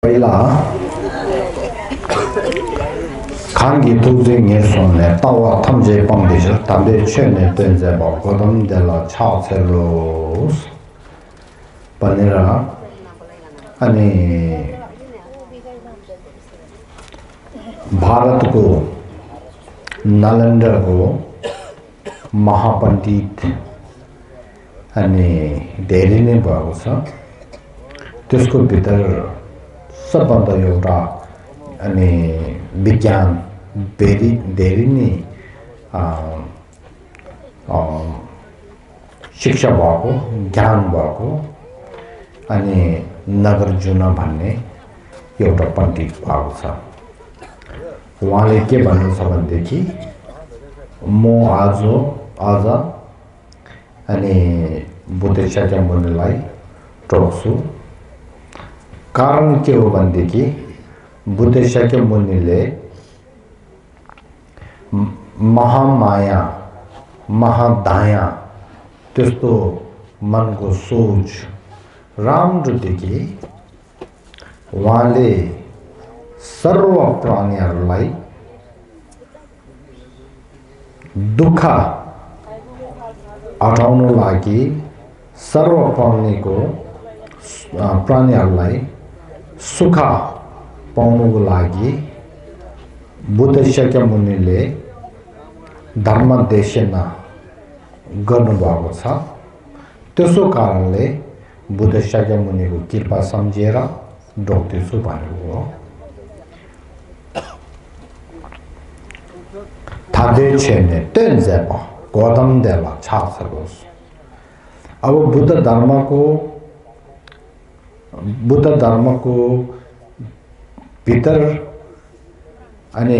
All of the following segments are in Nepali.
पहिला खानगी तुझे ने तावा थमजे पंगदेश तबे छेने तेंजे बा गोदम देला छासेलोस पनेरा अनि भारत को नालंदा को महापंडित अनि धेरै नै भएको छ त्यसको भित्र सबभन्दा एउटा अनि विज्ञान धेरै नै शिक्षा भएको ज्ञान भएको अनि नागार्जुन भन्ने एउटा पण्डित भएको छ उहाँले के भन्नुहुन्छ भनेदेखि म आज अनि बुद्ध शाक्यमुनिलाई टोक्छु कारण के हो भनेदेखि बुद्ध शाक्यमुनिले महामाया महादाया त्यस्तो मनको सोच राम्रो देखि उहाँले सर्व प्राणीहरूलाई दुःख हटाउन लागि सर्व प्राणीहरूलाई सुख पाउनको लागि बुद्ध शाक्यमुनिले धर्म देशना गर्नुभएको छ त्यसो कारणले बुद्ध शाक्यमुनिको कृपा सम्झेर ढोक्दैछु भनेको हो थादे छेने तेन्जेपा गौतम देला छासरोस अब बुद्ध धर्मको भित्र अनि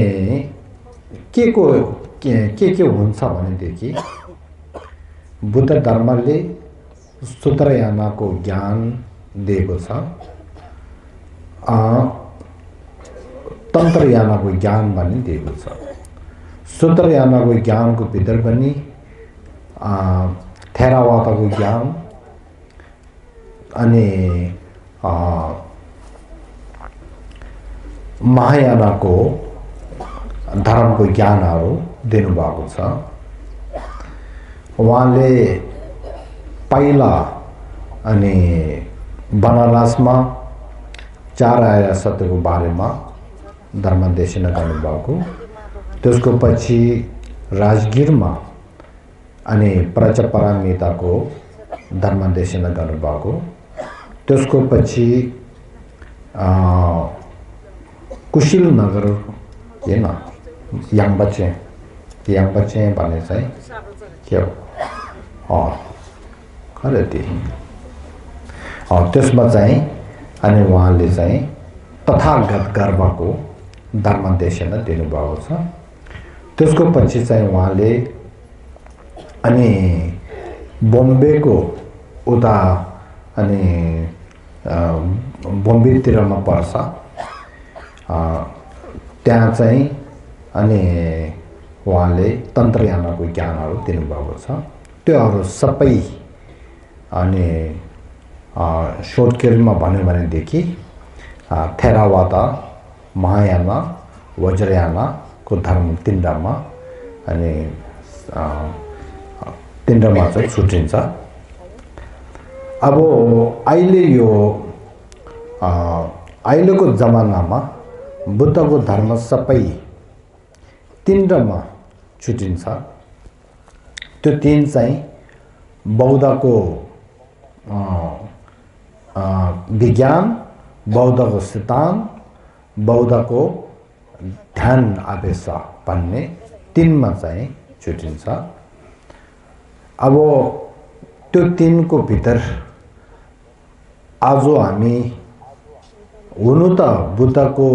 के हुन्छ भनेदेखि बुद्ध धर्मले सूत्रयानाको ज्ञान दिएको छ तन्त्रयानाको ज्ञान पनि दिएको छ सूत्रयानाको ज्ञानको भित्र पनि थेरावादाको ज्ञान अनि महायानाको धर्मको ज्ञानहरू दिनुभएको छ उहाँले पहिला अनि बनारसमा चार आर्य सत्यको बारेमा धर्मदेशना गर्नुभएको त्यसको पछि राजगिरमा अनि प्रचपरामिताको धर्मदेशना गर्नुभएको त्यसको पछि कुशीलनगर हैन याङबचे भन्ने चाहिँ के हो खरेती त्यसमा चाहिँ अनि उहाँले चाहिँ तथागत गर्भको धर्मदेशना दिनुभएको छ त्यसको पछि चाहिँ उहाँले अनि बम्बेको उता अनि बम्बेतिरमा पर्छ त्यहाँ चाहिँ अनि उहाँले तन्त्रयानाको ज्ञानहरू दिनुभएको छ त्योहरू सबै अनि शोर्टकटमा भन्यो भनेदेखि थेरावादा महायाना वज्रयानाको धर्म तिनवटामा अनि तिनवटामा चाहिँ छुट्टिन्छ अब अहिलेको जमानामा बुद्धको धर्म सबै तिनवटामा छुट्टिन्छ त्यो तीन चाहिँ बौद्धको विज्ञान बौद्धको सिद्धान्त बौद्धको ध्यान आवेश भन्ने तीनमा चाहिँ छुट्टिन्छ अब त्यो तीनको भित्र आज हामी हुनु त बुद्धको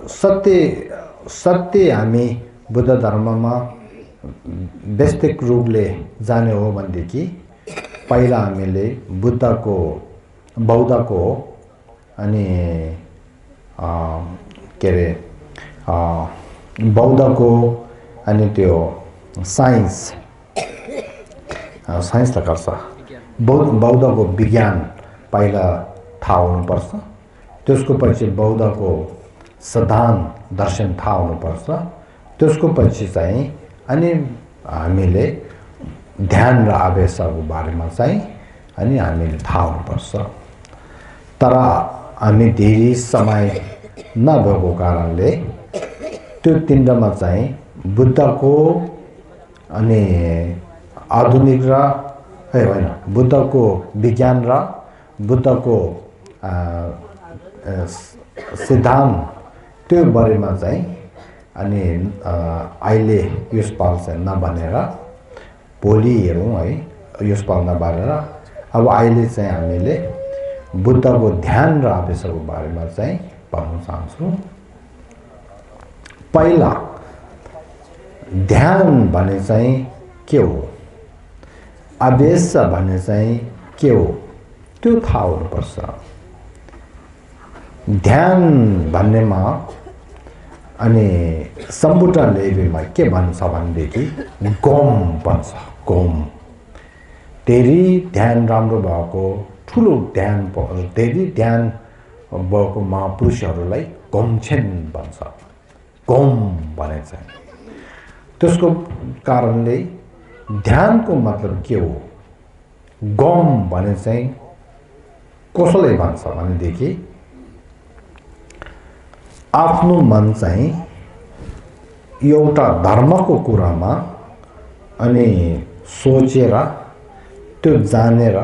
सत्य हामी बुद्ध धर्ममा वास्तविक रूपले जाने हो भनेदेखि पहिला हामीले बौद्धको अनि के अरे बौद्धको अनि त्यो साइन्स त गर्छ बौद्धको विज्ञान पहिला थाहा हुनुपर्छ त्यसको पछि बौद्धको सिद्धान्त दर्शन थाहा हुनुपर्छ। त्यसको पछि चाहिँ अनि हामीले ध्यान र आवेशको बारेमा चाहिँ अनि हामीले थाहा हुनुपर्छ। तर हामी धेरै समय नभएको कारणले त्यो तिनवटामा चाहिँ बुद्धको अनि आधुनिक र होइन बुद्धको विज्ञान र बुद्धको सिद्धान्त त्यो बारेमा चाहिँ अनि अहिले यसपाल चाहिँ नभनेर भोलि हेरौँ है, यसपाल नभनेर अब अहिले चाहिँ हामीले बुद्धको ध्यान र आवेशको बारेमा चाहिँ भन्न चाहन्छु। पहिला ध्यान भने चाहिँ के हो, आवेश भने चाहिँ के हो त्यो थाहा हुनुपर्छ। ध्यान भन्नेमा अनि सम्पूर्ण लेभलमा के भन्छ भनेदेखि गम भन्छ। गम धेरै ध्यान राम्रो भएको ठुलो ध्यान धेरै ध्यान भएको महापुरुषहरूलाई गमछेन भन्छ। गम भने चाहिँ त्यसको कारणले ध्यानको मतलब के हो, गम भने चाहिँ कसले भन्छ भनेदेखि आफ्नो मन चाहिँ एउटा धर्मको कुरामा अनि सोचेर त्यो जानेर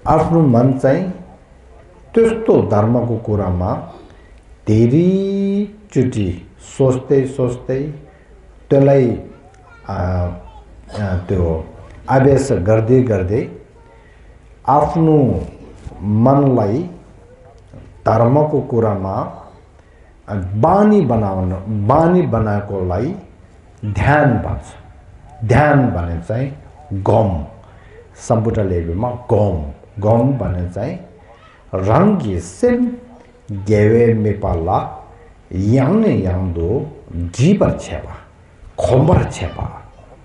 आफ्नो मन चाहिँ त्यस्तो धर्मको कुरामा धेरैचोटि सोच्दै सोच्दै त्यसलाई त्यो आवेश गर्दै गर्दै आफ्नो मनलाई धर्मको कुरामा बानी बनाएकोलाई ध्यान भन्छ। ध्यान भने चाहिँ गम, सम्पूर्ण लेभलमा गम भने चाहिँ रङ्गी सिम गेवे मेपाला याङ्ने याङ्दो जीवर छेपा खम्बर छेपा।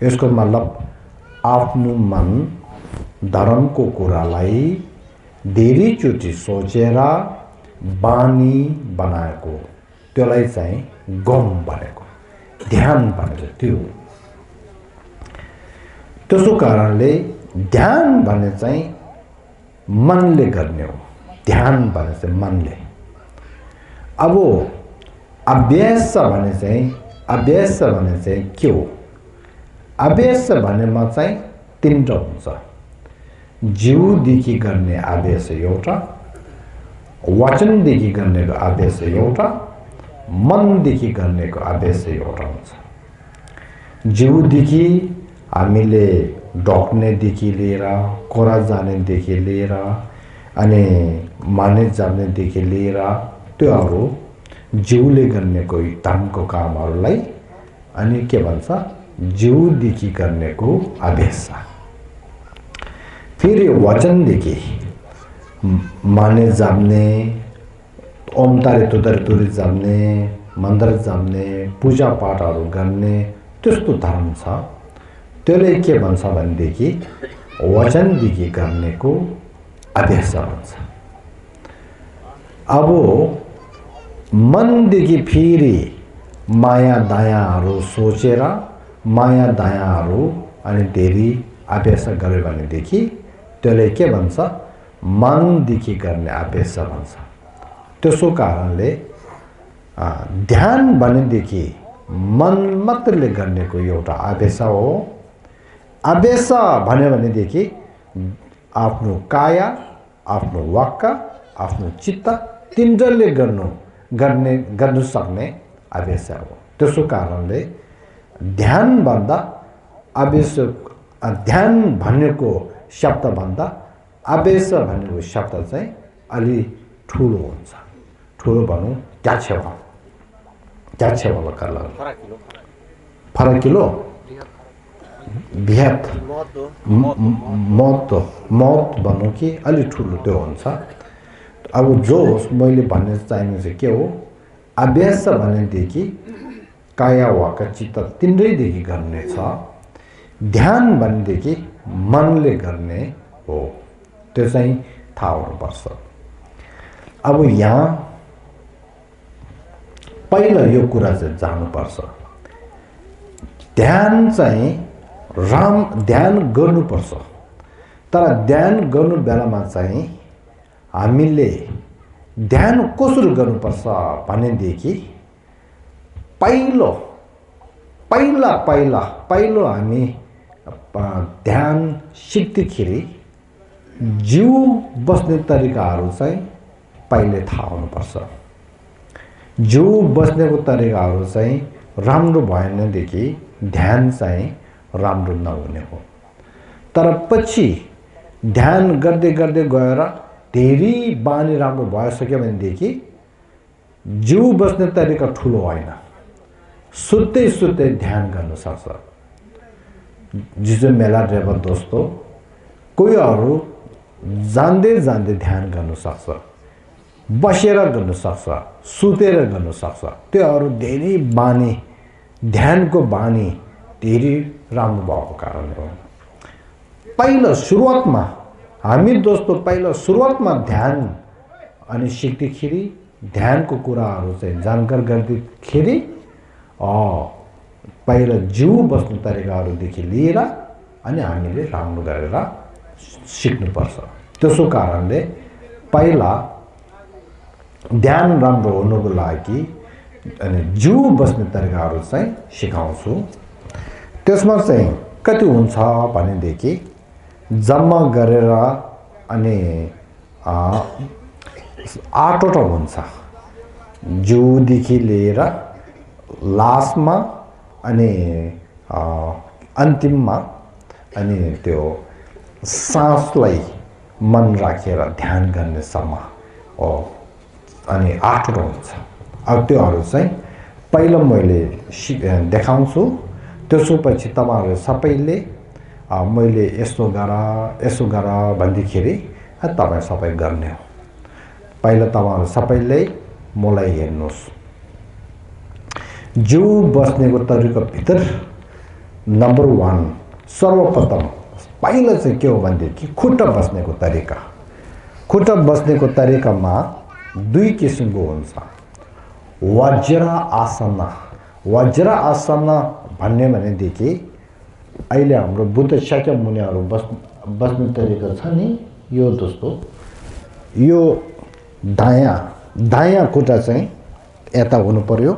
यसको मतलब आफ्नो मन धर्मको कुरालाई धेरैचोटि सोचेर बानी बनाएको त्यसलाई चाहिँ गम भनेको, ध्यान भनेको त्यो। त्यसो कारणले ध्यान भने चाहिँ मनले गर्ने हो। ध्यान भने चाहिँ मनले। अब अभ्यास भने चाहिँ के हो, अभ्यास भनेमा चाहिँ तीनवटा हुन्छ। जिउदेखि गर्ने आवेश एउटा, वचनदेखि गर्नेको आवेश एउटा, मनदेखि गर्नेको आवेश एउटा हुन्छ। जिउदेखि हामीले ढोक्नेदेखि लिएर कोरा जानेदेखि लिएर अनि माने जान्नेदेखि लिएर त्योहरू जिउले गर्नेको धर्मको कामहरूलाई अनि के भन्छ, जिउदेखि गर्नेको आवेश। फेरि वचनदेखि माने जान्ने, ओमतारे तुतारे तुरी जान्ने, मन्दिर जान्ने, पूजा पाठहरू गर्ने त्यस्तो धर्म छ। त्यसले के भन्छ भनेदेखि वचनदेखि गर्नेको आदेश भन्छ। अब मनदेखि फेरि माया दयाहरू सोचेर माया दयाहरू अनि धेरै आवेश गर्यो भनेदेखि त्यसले के भन्छ, मनदेखि गर्ने आवेश भन्छ। त्यसो कारणले ध्यान भनेदेखि मन मात्रले गर्नेको एउटा आवेश हो। आवेश भन्यो भनेदेखि आफ्नो काया, आफ्नो वाक्य, आफ्नो चित्त तीनजनाले गर्नु सक्ने आवेश हो। त्यसो कारणले ध्यान भन्दा आवेश, ध्यान भनेको शब्दभन्दा आवेश भनेको शब्द चाहिँ अलि ठुलो हुन्छ। ठुलो भनौँ त्याछेवाला कलर फरकिलो बृहत मत भनौँ कि अलि ठुलो त्यो हुन्छ। अब जो मैले भन्ने चाहिने चाहिँ के हो, अभ्यास भनेदेखि काया वाक्य चित्त तीनैदेखि गर्ने छ। ध्यान भनेदेखि मनले गर्ने हो। त्यो चाहिँ थाहा हुनुपर्छ। अब यहाँ पहिला यो कुरा चाहिँ जान्नुपर्छ, ध्यान चाहिँ ध्यान गर्नुपर्छ। तर ध्यान गर्नु बेलामा चाहिँ हामीले ध्यान कसरी गर्नुपर्छ भनेदेखि पहिलो हामी ध्यान सिक्दाखेरि जिउ बस्ने तरिकाहरू चाहिँ पहिले थाहा हुनुपर्छ। जिउ बस्नेको तरिकाहरू चाहिँ राम्रो भएनदेखि ध्यान चाहिँ राम्रो नहुने हो। तर पछि ध्यान गर्दै गर्दै गएर धेरै बानी राम्रो भइसक्यो भनेदेखि जिउ बस्ने तरिका ठुलो होइन, सुत्दै सुत्दै ध्यान गर्न सक्छ। जिजो मेला रेवा दोस्तो कोहीहरू जान्दै जान्दै ध्यान गर्न सक्छ, बसेर गर्न सक्छ, सुतेर गर्न सक्छ। त्योहरू धेरै बानी, ध्यानको बानी धेरै राम्रो भएको कारणले हो। पहिलो सुरुवातमा हामी दोस्तो सुरुवातमा ध्यान अनि सिक्दाखेरि ध्यानको कुराहरू चाहिँ जानकार गर्दाखेरि पहिला जिउ बस्ने तरिकाहरूदेखि लिएर अनि हामीले राम्रो गरेर सिक्नुपर्छ। त्यसो कारणले पहिला ध्यान राम्रो हुनुको लागि अनि जिउ बस्ने तरिकाहरू चाहिँ सिकाउँछु। त्यसमा चाहिँ कति हुन्छ भनेदेखि जम्मा गरेर अनि 8वटा हुन्छ, जिउदेखि लिएर लास्टमा अनि अन्तिममा अनि त्यो सासलाई मन राखेर ध्यान गर्नेसम्म हो अनि 8वटा हुन्छ। अब त्योहरू चाहिँ पहिला मैले देखाउँछु, त्यसपछि तपाईँहरू सबैले मैले यस्तो गर भन्दाखेरि तपाईँ सबै गर्ने हो। पहिला तपाईँहरू सबैले मलाई हेर्नुहोस्। जिउ बस्नेको तरिका भित्र नम्बर 1 सर्वप्रथम पहिला चाहिँ के हो भनेदेखि खुट्टा बस्नेको तरिका। खुट्टा बस्नेको तरिकामा 2 किसिमको हुन्छ। वज्र आसना भन्ने भनेदेखि अहिले हाम्रो बुद्ध शाक्य मुनिहरू बस्ने तरिका छ नि, यो दोस्तो यो दायाँ खुट्टा चाहिँ यता हुनु पर्यो,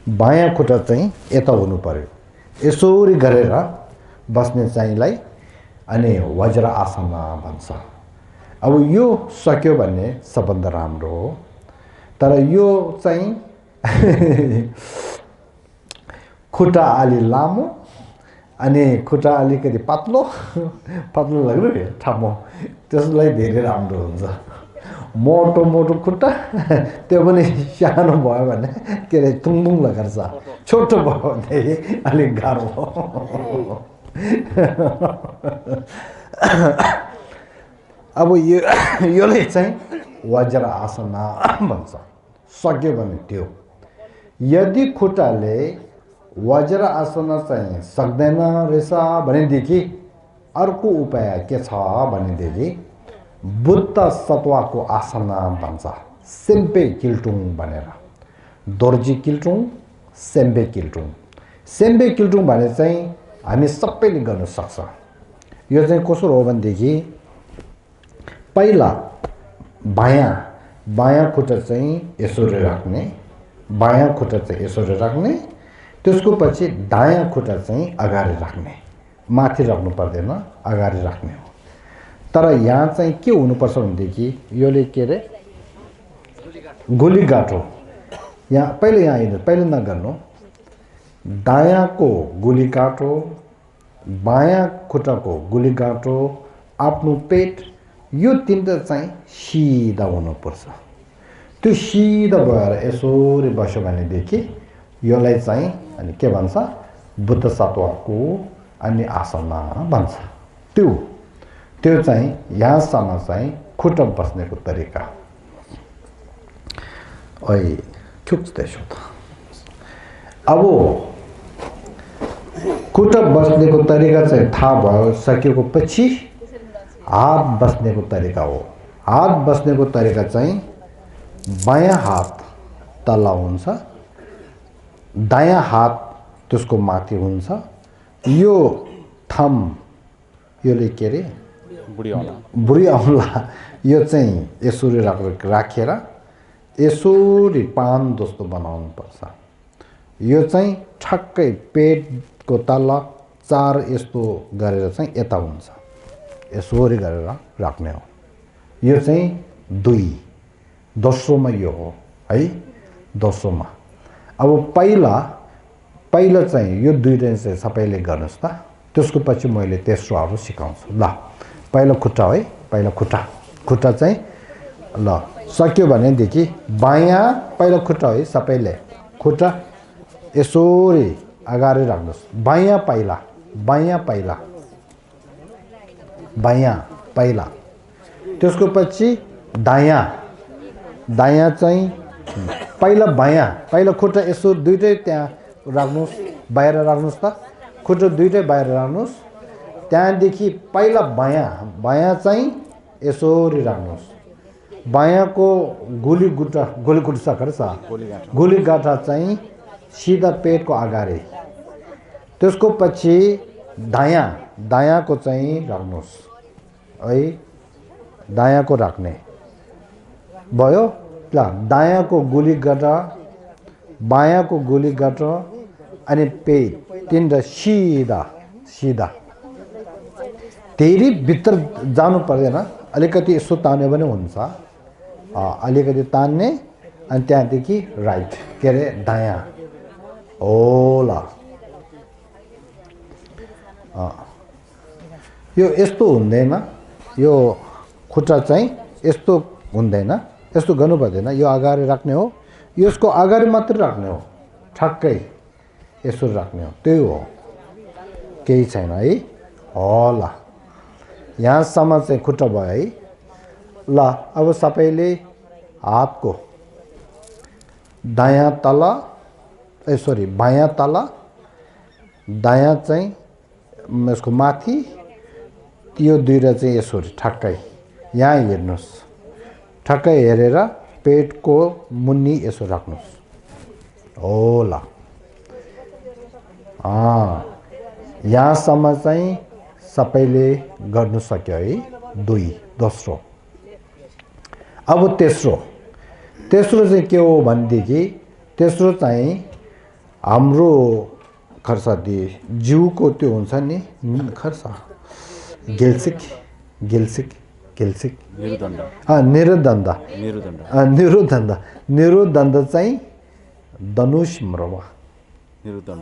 बायाँ खुट्टा चाहिँ यता हुनु पर्यो। यसरी गरेर बस्ने चाहिँलाई अनि वज्र आसना भन्छ। अब यो सक्यो भने सबभन्दा राम्रो हो। तर यो चाहिँ खुट्टा अलि लामो अनि खुट्टा अलिकति पातलो लाग्यो ठामो, त्यसलाई धेरै राम्रो हुन्छ। मोटो खुट्टा त्यो पनि सानो भयो भने के अरे टुङटुङ लगाउँछ, छोटो भयो भने अलिक गाह्रो हो। अब योले चाहिँ वज्र आसना भन्छ। सक्यो भने त्यो यदि खुट्टाले वज्र आसना चाहिँ सक्दैन रहेछ भनेदेखि अर्को उपाय के छ भनेदेखि बुद्ध सत्वाको आसना भन्छ। सेम्पे किल्टुङ भनेर, दोर्जी किल्टुङ, सेम्बे किल्टुङ। सेम्बे किल्टुङ भने चाहिँ हामी सबैले गर्न सक्छ। यो चाहिँ कसो हो भनेदेखि पहिला बायाँ खुट्टा चाहिँ यसरी राख्ने, बायाँ खुट्टा चाहिँ यसरी राख्ने, त्यसको पछि दायाँ खुट्टा चाहिँ अगाडि राख्ने, माथि राख्नु पर्दैन, अगाडि राख्ने हो। तर यहाँ चाहिँ के हुनुपर्छ भनेदेखि योले के अरे गोलीगाठो, यहाँ पहिले नगर्नु, दायाँको गोलीगाठो, बायाँ खुट्टाको गोलीगाठो, आफ्नो पेट, यो तीनटा चाहिँ सिधा हुनुपर्छ। त्यो सिधा भएर यसरी बस्यो भनेदेखि योलाई चाहिँ अनि के भन्छ बुद्ध सत्वको अनि आसना भन्छ। त्यो चाहिँ यहाँसम्म चाहिँ खुट्टा बस्नेको तरिका। खिच्दैछु त। अब खुट्टा बस्नेको तरिका चाहिँ थाहा भइसकेको पछि हात बस्नेको तरिका हो। हात बस्नेको तरिका चाहिँ बायाँ हात तल हुन्छ, दायाँ हात त्यसको माथि हुन्छ। यो थम योले के अरे बुढी औँला यो चाहिँ यसरी राखेर यसरी पान जस्तो बनाउनु पर्छ। यो चाहिँ ठक्कै पेटको तल 4 यस्तो गरेर चाहिँ यता हुन्छ, यसरी गरेर राख्ने हो। यो चाहिँ 2 दोस्रोमा यो हो है, दोस्रोमा। अब पहिला चाहिँ यो 2 चाहिँ सबैले गर्नुस् त, त्यसको पछि मैले तेस्रोहरू सिकाउँछु ल। पहिलो खुट्टा है, पहिलो खुट्टा चाहिँ ल सक्यो भनेदेखि बायाँ पहिलो खुट्टा है, सबैले खुट्टा यसरी अगाडि राख्नुस्। बायाँ पहिला, त्यसको पछि दायाँ चाहिँ पहिला बायाँ, पहिला खुट्टा यसो दुईटै त्यहाँ राख्नुस्, बाहिर राख्नुस् त, खुट्टा दुईटै बाहिर राख्नुस्। त्यहाँदेखि पहिला बायाँ चाहिँ यसरी राख्नुस्। बायाँको गोलीगाँठा चाहिँ सिधा पेटको अगाडि। त्यसको पछि दायाँको चाहिँ राख्नुस् है, दायाँको राख्ने भयो ल। दायाँको गोलीगाँठा, बायाँको गोलीगाँठा अनि पेट तीनटा सिधा। धेरै भित्र जानु पर्दैन, अलिकति यसो तान्यो भने हुन्छ। अलिकति तान्ने अनि त्यहाँदेखि राइट के अरे दायाँ होला। यो यस्तो हुँदैन, यो खुट्टा चाहिँ यस्तो हुँदैन, यस्तो गर्नु पर्दैन। यो अगाडि राख्ने हो, यसको अगाडि मात्र राख्ने हो, ठक्कै यसो राख्ने हो, त्यही हो, केही छैन है। होला यहाँसम्म चाहिँ खुट्टा भयो है ल। अब सबैले हातको दायाँ तल बायाँ तल, दायाँ चाहिँ यसको माथि, यो 2 चाहिँ यसरी ठक्कै यहाँ हेर्नुहोस्, ठक्कै हेरेर पेटको मुनि यसो राख्नुहोस् होला। यहाँसम्म चाहिँ सबैले गर्नु सक्यो है, 2 दोस्रो। अब तेस्रो चाहिँ के हो भनेदेखि, तेस्रो चाहिँ हाम्रो खर्सादी जिउको त्यो हुन्छ नि खर्सा गेल्सिक निरुदण्ड चाहिँ धनुष मरमा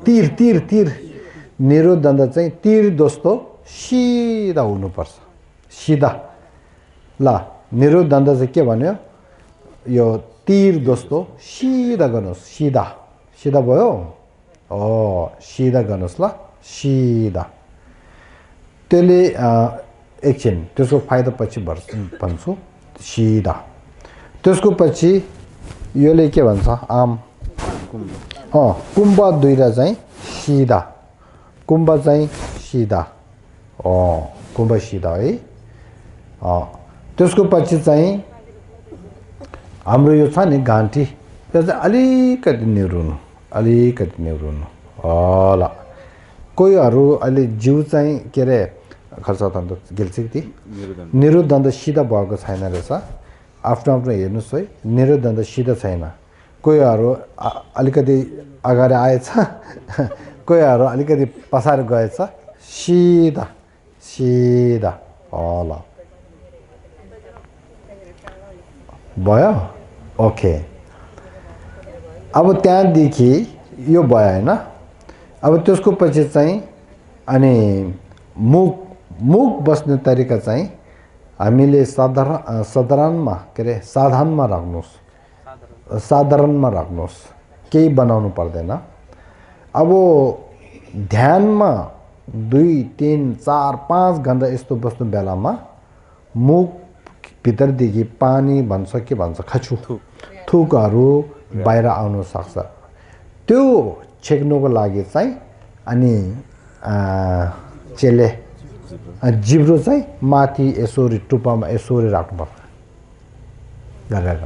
तीर निरुदण्ड चाहिँ तीर जस्तो सिधा हुनुपर्छ, सिधा ल। निरुदण्ड चाहिँ के भन्यो, यो तीर जस्तो सिधा गर्नुहोस्, सिधा भयो। सिधा गर्नुहोस् ल, सिधा। त्यसले एकछिन त्यसको फाइदा पछि भन्छु, सिधा। त्यसको पछि योले के भन्छ, आम कुम्भ 2 चाहिँ सिधा, कुम्भ चाहिँ सिधा, कुम्भ सिधा है। त्यसको पछि चाहिँ हाम्रो यो छ नि घाँटी, त्यो चाहिँ अलिकति निहुरुनु होला। कोहीहरू अहिले जिउ चाहिँ के अरे खर्सादण्ड गेल्सिक निरुदण्ड सिधा भएको छैन रहेछ। आफ्नो हेर्नुहोस् है, निरुदण्ड सिधा छैन। कोहीहरू अलिकति अगाडि आएछ, कोहीहरू अलिकति पछाडि गएछ, सिधा होला भयो। ओके, अब त्यहाँदेखि यो भयो होइन। अब त्यसको पछि चाहिँ अनि मुख बस्ने तरिका चाहिँ हामीले साधारणमा के अरे साधारणमा राख्नुहोस्, केही बनाउनु पर्दैन। अब ध्यानमा 2, 3, 4, 5 घन्टा यस्तो बस्नु बेलामा मुख भित्रदेखि पानी भन्छ के भन्छ खचु थुकहरू बाहिर आउन सक्छ। त्यो छेक्नुको लागि चाहिँ अनि जिब्रो चाहिँ माथि यसरी टुप्पामा यसरी राख्नुपर्छ गरेर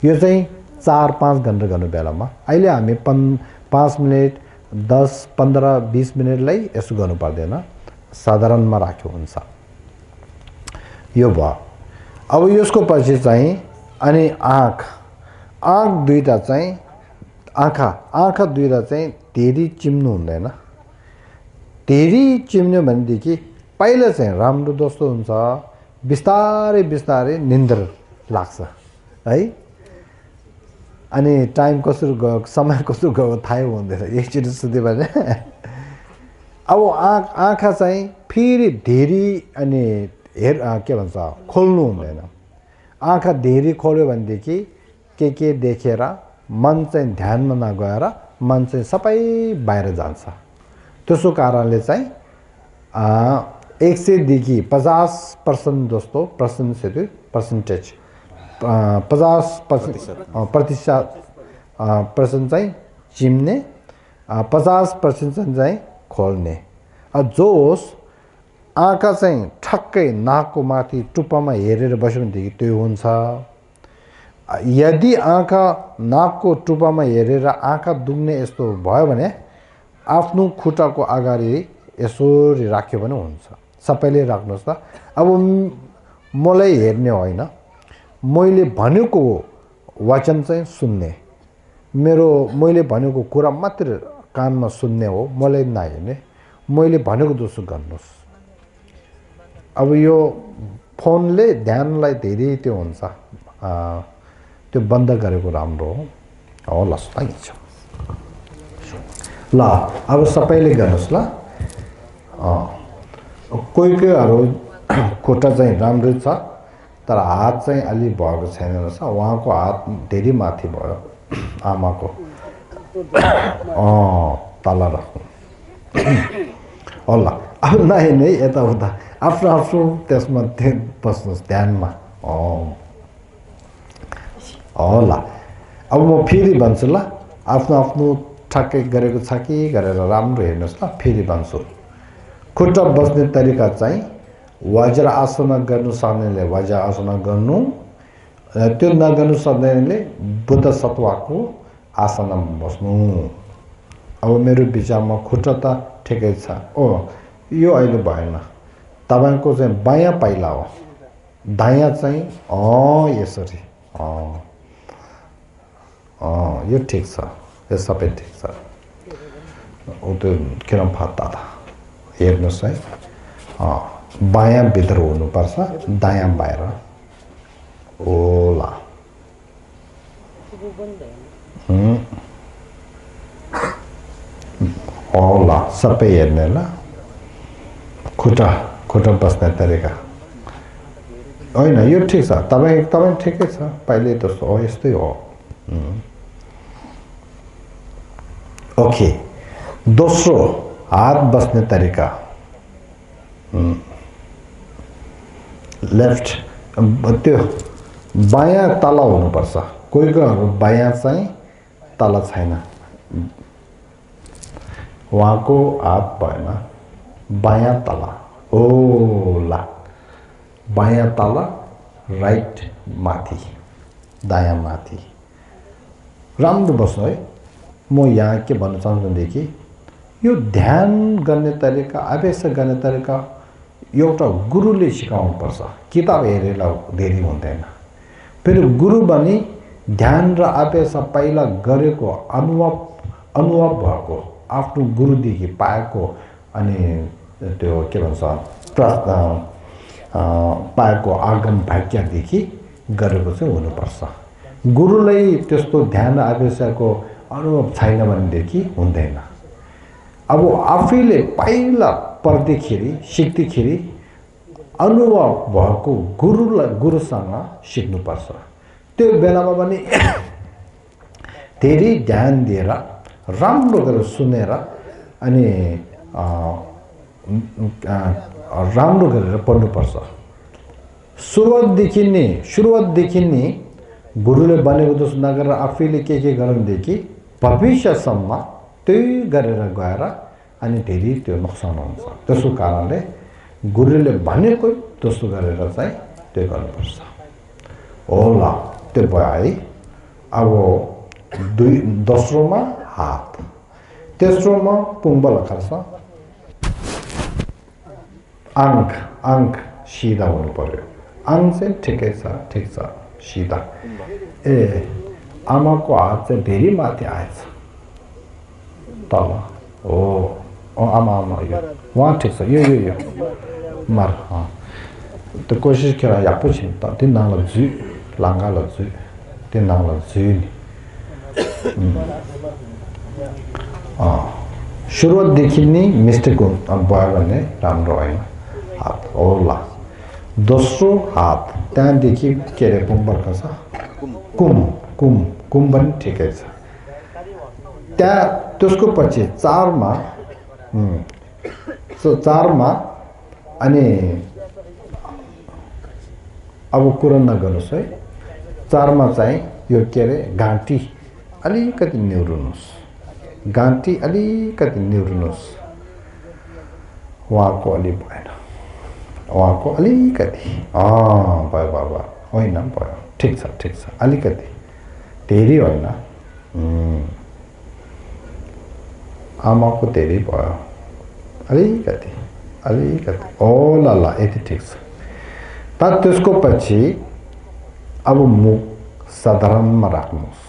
यो चाहिँ 4-5 घन्टा गर्नु बेलामा अहिले हामी 5 मिनेट 10 15 20 मिनेटलाई यसो गर्नु पर्दैन साधारणमा राख्यो हुन्छ यो भयो अब यसको पछि चाहिँ अनि आँख दुईटा चाहिँ आँखा दुईटा चाहिँ धेरै चिम्नु हुँदैन धेरै चिम्न्यो भनेदेखि पहिला चाहिँ राम्रो जस्तो हुन्छ बिस्तारै बिस्तारै निन्द्र लाग्छ है अनि टाइम कसरी गयो समय कसरी गयो थाहै हुँदैन एकचोटि सुत्यो भने अब आँखा चाहिँ फेरि धेरै अनि के भन्छ खोल्नु हुँदैन आँखा धेरै खोल्यो भनेदेखि के देखेर मन चाहिँ ध्यानमा नगएर मन चाहिँ सबै बाहिर जान्छ त्यसो कारणले चाहिँ 100 देखि 50% जस्तो पर्सेन्टेज 50% चाहिँ चिम्ने 50% चाहिँ खोल्ने जो होस् आँखा चाहिँ ठक्कै नाकको माथि टुप्पामा हेरेर बस्यो भनेदेखि त्यो हुन्छ यदि आँखा नाकको टुप्पामा हेरेर आँखा दुख्ने यस्तो भयो भने आफ्नो खुट्टाको अगाडि यसरी राख्यो भने हुन्छ सबैले राख्नुहोस् त अब मलाई हेर्ने होइन मैले भनेको वचन चाहिँ सुन्ने मैले भनेको कुरा मात्र कानमा सुन्ने हो मलाई नहेर्ने मैले भनेको जस्तो गर्नुहोस् अब यो फोनले ध्यानलाई धेरै त्यो हुन्छ त्यो बन्द गरेको राम्रो हो ल छ ल अब सबैले गर्नुहोस् ल कोहीहरू खुट्टा चाहिँ राम्रै छ तर हात चाहिँ अलि भएको छैन रहेछ उहाँको हात धेरै माथि भयो आमाको तल राख्नु होला अब नै यताउता आफ्नो त्यसमा बस्नुहोस् ध्यानमा होला अब म फेरि भन्छु ल आफ्नो ठक्कै गरेको छ कि गरेर राम्रो हेर्नुहोस् ल फेरि भन्छु खुट्टा बस्ने तरिका चाहिँ वज्र आसन गर्नु सक्नेले वज्र आसन गर्नु त्यो नगर्नु सक्नेले बुद्ध सत्वको आसनमा बस्नु अब मेरो विचारमा खुट्टा त ठिकै छ यो अहिले भएन तपाईको चाहिँ बायाँ पाइला हो दायाँ चाहिँ यसरी यो ठिक छ यो सबै ठिक छ त्यो किन फाटा हेर्नुहोस् है बायाँ भित्र हुनुपर्छ दायाँ बाहिर ओला होला सबै हेर्ने ल खुट्टा बस्ने तरिका होइन यो ठिक छ तपाईँ ठिकै छ पहिले जस्तो हो यस्तै हो ओके दोस्रो हात बस्ने तरिका लेफ्ट त्यो बायाँ तला हुनुपर्छ कोहीकोहरू बायाँ चाहिँ तला छैन उहाँको हात भएन बायाँ तला ओला बायाँ तला राइट माथि दायाँ माथि राम्रो बस्नु है म यहाँ के भन्न चाहन्छु भनेदेखि यो ध्यान गर्ने तरिका अभ्यास गर्ने तरिका एउटा गुरुले सिकाउनुपर्छ किताब हेरेर धेरै हुँदैन फेरि गुरु भने ध्यान र अभ्यास पहिला गरेको अनुभव भएको आफ्नो गुरुदेखि पाएको अनि त्यो के भन्छ पाएको आगम भाग्यदेखि गरेको चाहिँ हुनुपर्छ गुरुलाई त्यस्तो ध्यान अभ्यासको अनुभव छैन भनेदेखि हुँदैन अब आफैले पहिला पढ्दाखेरि सिक्दाखेरि अनुभव भएको गुरुसँग सिक्नुपर्छ त्यो बेलामा पनि धेरै ध्यान दिएर राम्रो गरेर सुनेर अनि राम्रो गरेर पढ्नुपर्छ सुरुवातदेखि नै गुरुले भनेको जस्तो नगरेर आफैले के गर्नुदेखि भविष्यसम्म त्यही गरेर गएर अनि धेरै त्यो नोक्सान हुन्छ त्यसो कारणले गुरुले भनेको जस्तो गरेर चाहिँ त्यो गर्नुपर्छ होला त्यो भयो है अब दोस्रोमा हात तेस्रोमा पुङ्बल खर्छ आङ्क सिधा हुनु पर्यो आङ्क चाहिँ ठिकै छ ठिक छ सिधा आमाको हात चाहिँ धेरै माथि आएछ तल हो आमा यो वहाँ ठिक छ यो मर त्यो कोसिस खेला यापो छिन् त त्यो नाला जु लाङ्गाला जु त्यो नाला जु नि सुरुवातदेखि नै मिस्टेक भयो भने राम्रो होइन हात होला दोस्रो हात त्यहाँदेखि के अरे पुङ्बल छ कुम पनि ठिकै छ त्यहाँ त्यसको पछि चारमा अनि अब कुरा नगर्नुहोस् है चारमा चाहिँ यो के अरे घाँटी अलिकति निहुर्नुहोस् उहाँको अलि भएन उहाँको अलिकति भयो होइन भयो ठिक छ अलिकति धेरै होइन आमाको धेरै भयो अलिकति ओ ल यति ठिक छ तर त्यसको पछि अब मुख साधारणमा राख्नुहोस्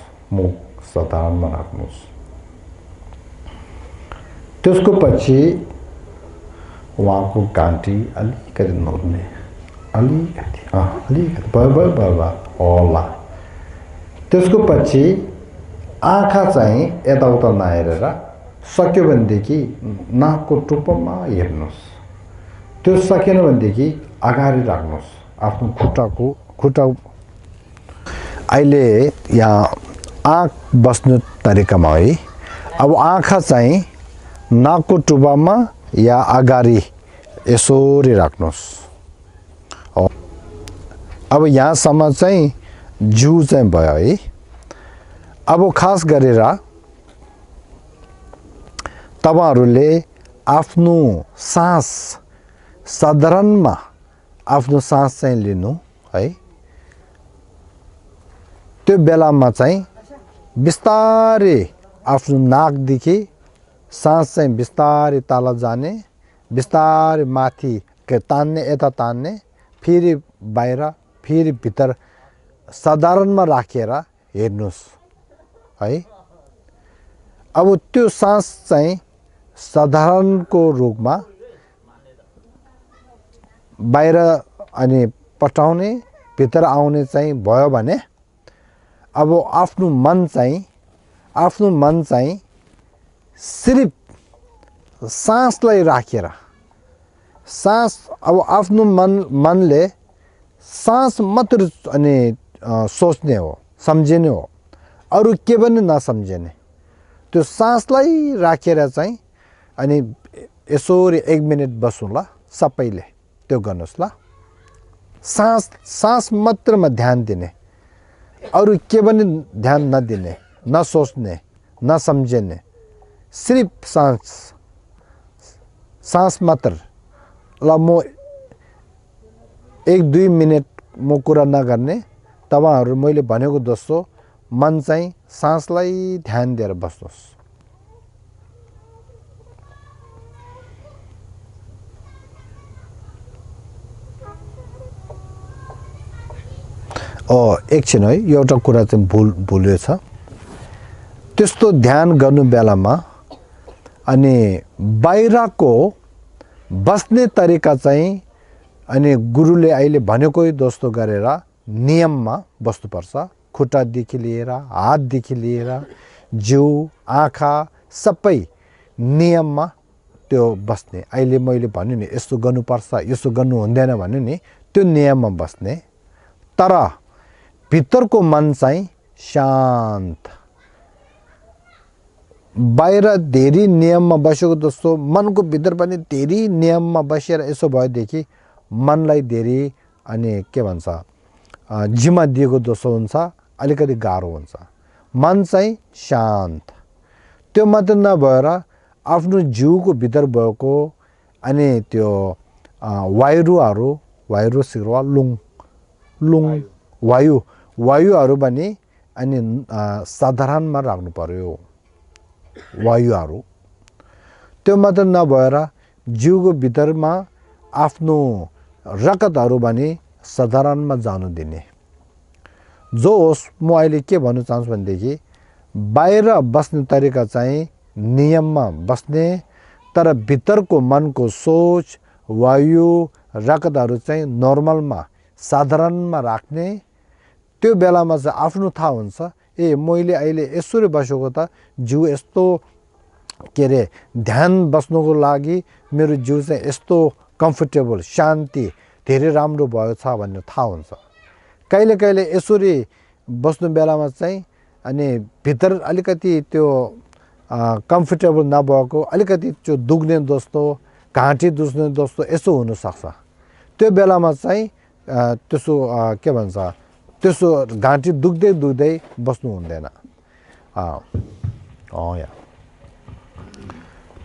त्यसको पछि उहाँको घाँटी अलिकति नोर्ने अलिकति भयो होला त्यसको पछि आँखा चाहिँ यताउता नहेरेर सक्यो भनेदेखि नाकको टुप्पोमा हेर्नुहोस् त्यो सकेन भनेदेखि अगाडि राख्नुहोस् आफ्नो खुट्टा अहिले यहाँ आँख बस्नु तरिकामा है अब आँखा चाहिँ नाकको टुप्पामा या अगाडि यसरी राख्नुहोस् अब यहाँसम्म चाहिँ जिउ चाहिँ भयो है अब खास गरेर तपाईहरुले आफ्नो सास साधारणमा आफ्नो सास चाहिँ लिनु है त्यो बेलामा चाहिँ बिस्तारै आफ्नो नाकदेखि सास चाहिँ बिस्तारै तल जाने बिस्तारै माथि तान्ने यता तान्ने फेरि बाहिर फेरि भित्र साधारणमा राखेर हेर्नुस् है अब त्यो सास चाहिँ साधारणको रूपमा बाहिर अनि पठाउने भित्र आउने चाहिँ भयो भने अब आफ्नो मन चाहिँ सिर्फ सासलाई राखेर सास अब आफ्नो मनले सास मात्र अनि सोच्ने हो सम्झिने हो अरु के पनि नसम्झिने त्यो सासलाई राखेर चाहिँ अनि यसरी 1 मिनेट बस्नु ल सबैले त्यो गर्नुस् ल सास मात्रमा ध्यान दिने अरु के पनि ध्यान नदिने नसोच्ने नसम्झिने सिर्फ सास मात्र ल म 1-2 मिनेट म कुरा नगर्ने तपाईहरु मैले भनेको जस्तो मन चाहिँ सासलाई ध्यान दिएर बस्नुस् एकछिन है एउटा कुरा चाहिँ भुलेछ त्यस्तो ध्यान गर्नु बेलामा अनि बाहिरको बस्ने तरिका चाहिँ अनि गुरुले अहिले भनेको जस्तो गरेर नियममा बस्नुपर्छ खुट्टादेखि लिएर हातदेखि लिएर जिउ आँखा सबै नियममा त्यो बस्ने अहिले मैले भन्नु नि यस्तो गर्नुपर्छ यस्तो गर्नु हुँदैन भन्नु नि त्यो नियममा बस्ने तर भित्रको मन चाहिँ शान्त बाहिर धेरै नियममा बसेको जस्तो मनको भित्र पनि धेरै नियममा बसेर यसो भएदेखि मनलाई धेरै अनि के भन्छ जिम्मा दिएको जस्तो हुन्छ अलिकति गाह्रो हुन्छ मन चाहिँ शान्त त्यो मात्र नभएर आफ्नो जिउको भित्र भएको अनि त्यो वायुहरू सिरुवा लुङ वायुहरू पनि अनि साधारणमा राख्नु पर्यो वायुहरू त्यो मात्र नभएर जिउको भितरमा आफ्नो रगतहरू भने साधारणमा जानु दिने जो होस् म अहिले के भन्न चाहन्छु भनेदेखि बाहिर बस्ने तरिका चाहिँ नियममा बस्ने तर भित्रको मनको सोच वायु रगतहरू चाहिँ नर्मलमा साधारणमा राख्ने त्यो बेलामा चाहिँ आफ्नो थाहा हुन्छ ए मैले अहिले यसरी बसेको त जिउ यस्तो के अरे ध्यान बस्नुको लागि मेरो जिउ चाहिँ यस्तो कम्फर्टेबल शान्ति धेरै राम्रो भयो छ भन्ने थाहा हुन्छ कहिले कहिले यसरी बस्नु बेलामा चाहिँ अनि भित्र अलिकति त्यो कम्फर्टेबल नभएको अलिकति त्यो दुख्ने जस्तो घाँटी दुख्ने जस्तो यसो हुनसक्छ त्यो बेलामा चाहिँ त्यसो के भन्छ त्यसो घाँटी दुख्दै दुख्दै बस्नु हुँदैन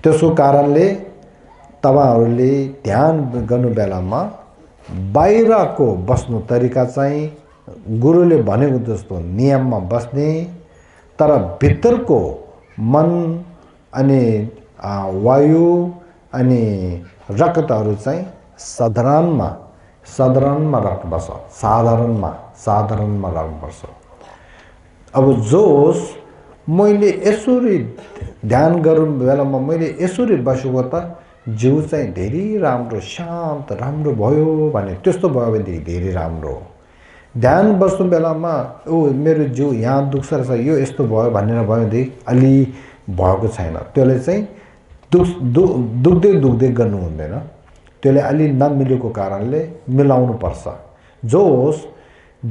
त्यसो कारणले तपाईहरुले ध्यान गर्नु बेलामा बाहिरको बस्नु तरिका चाहिँ गुरुले भनेको जस्तो नियममा बस्ने तर भित्रको मन अनि वायु अनि रगतहरू चाहिँ साधारणमा राख्नुपर्छ साधारणमा राख्नुपर्छ अब जोस मैले यसरी ध्यान गर्नु बेलामा मैले यसरी बसेको त जिउ चाहिँ धेरै राम्रो शान्त राम्रो भयो भने त्यस्तो भयो भने धेरै राम्रो ध्यान बस्नु बेलामा ओ मेरो जिउ यहाँ दुख्छ रहेछ यो यस्तो भयो भनेर भयो भने अलि भएको छैन त्यसले चाहिँ दुख्दै गर्नु हुँदैन त्यसले अलि नमिलेको कारणले मिलाउनु पर्छ जोस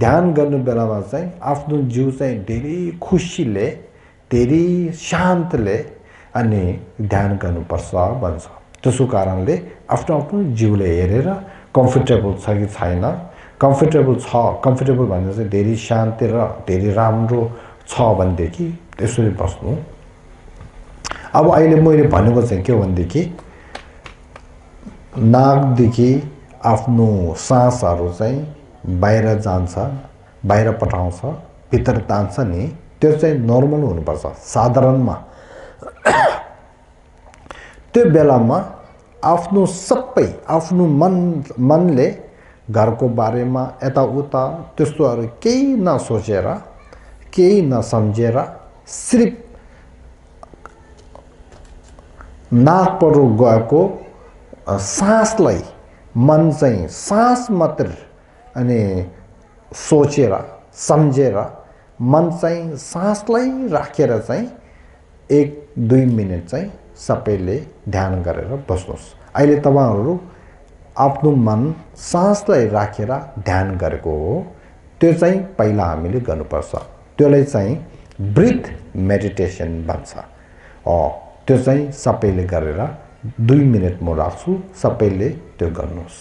ध्यान गर्नु बेलामा चाहिँ आफ्नो जिउ चाहिँ धेरै खुसीले धेरै शान्तले अनि ध्यान गर्नुपर्छ भन्छ त्यसो कारणले आफ्नो जिउले हेरेर कम्फर्टेबल छ कि छैन कम्फर्टेबल भन्ने चाहिँ धेरै शान्ति र धेरै राम्रो छ भनेदेखि त्यसरी बस्नु अब अहिले मैले भनेको चाहिँ के भनेदेखि नाकदेखि आफ्नो सासहरू चाहिँ बाहिर जान्छ बाहिर पठाउँछ भित्र तान्छ नि त्यो चाहिँ नर्मल हुनुपर्छ साधारणमा त्यो बेलामा आफ्नो सबै आफ्नो मनले घरको बारेमा यताउता त्यस्तोहरू केही नसोचेर केही नसम्झेर सिर्फ नाकबाट गएको सासलाई मन चाहिँ सास मात्र अनि सोचेर सम्झेर मन चाहिँ सासलाई राखेर चाहिँ 1-2 मिनेट चाहिँ सबैले ध्यान गरेर बस्नुहोस् अहिले तपाईहरु आफ्नो मन सासलाई राखेर ध्यान गरेको हो त्यो चाहिँ पहिला हामीले गर्नुपर्छ त्यसलाई चाहिँ ब्रीथ मेडिटेसन भन्छ त्यो चाहिँ सबैले गरेर 2 मिनेट म राख्छु सबैले त्यो गर्नुहोस्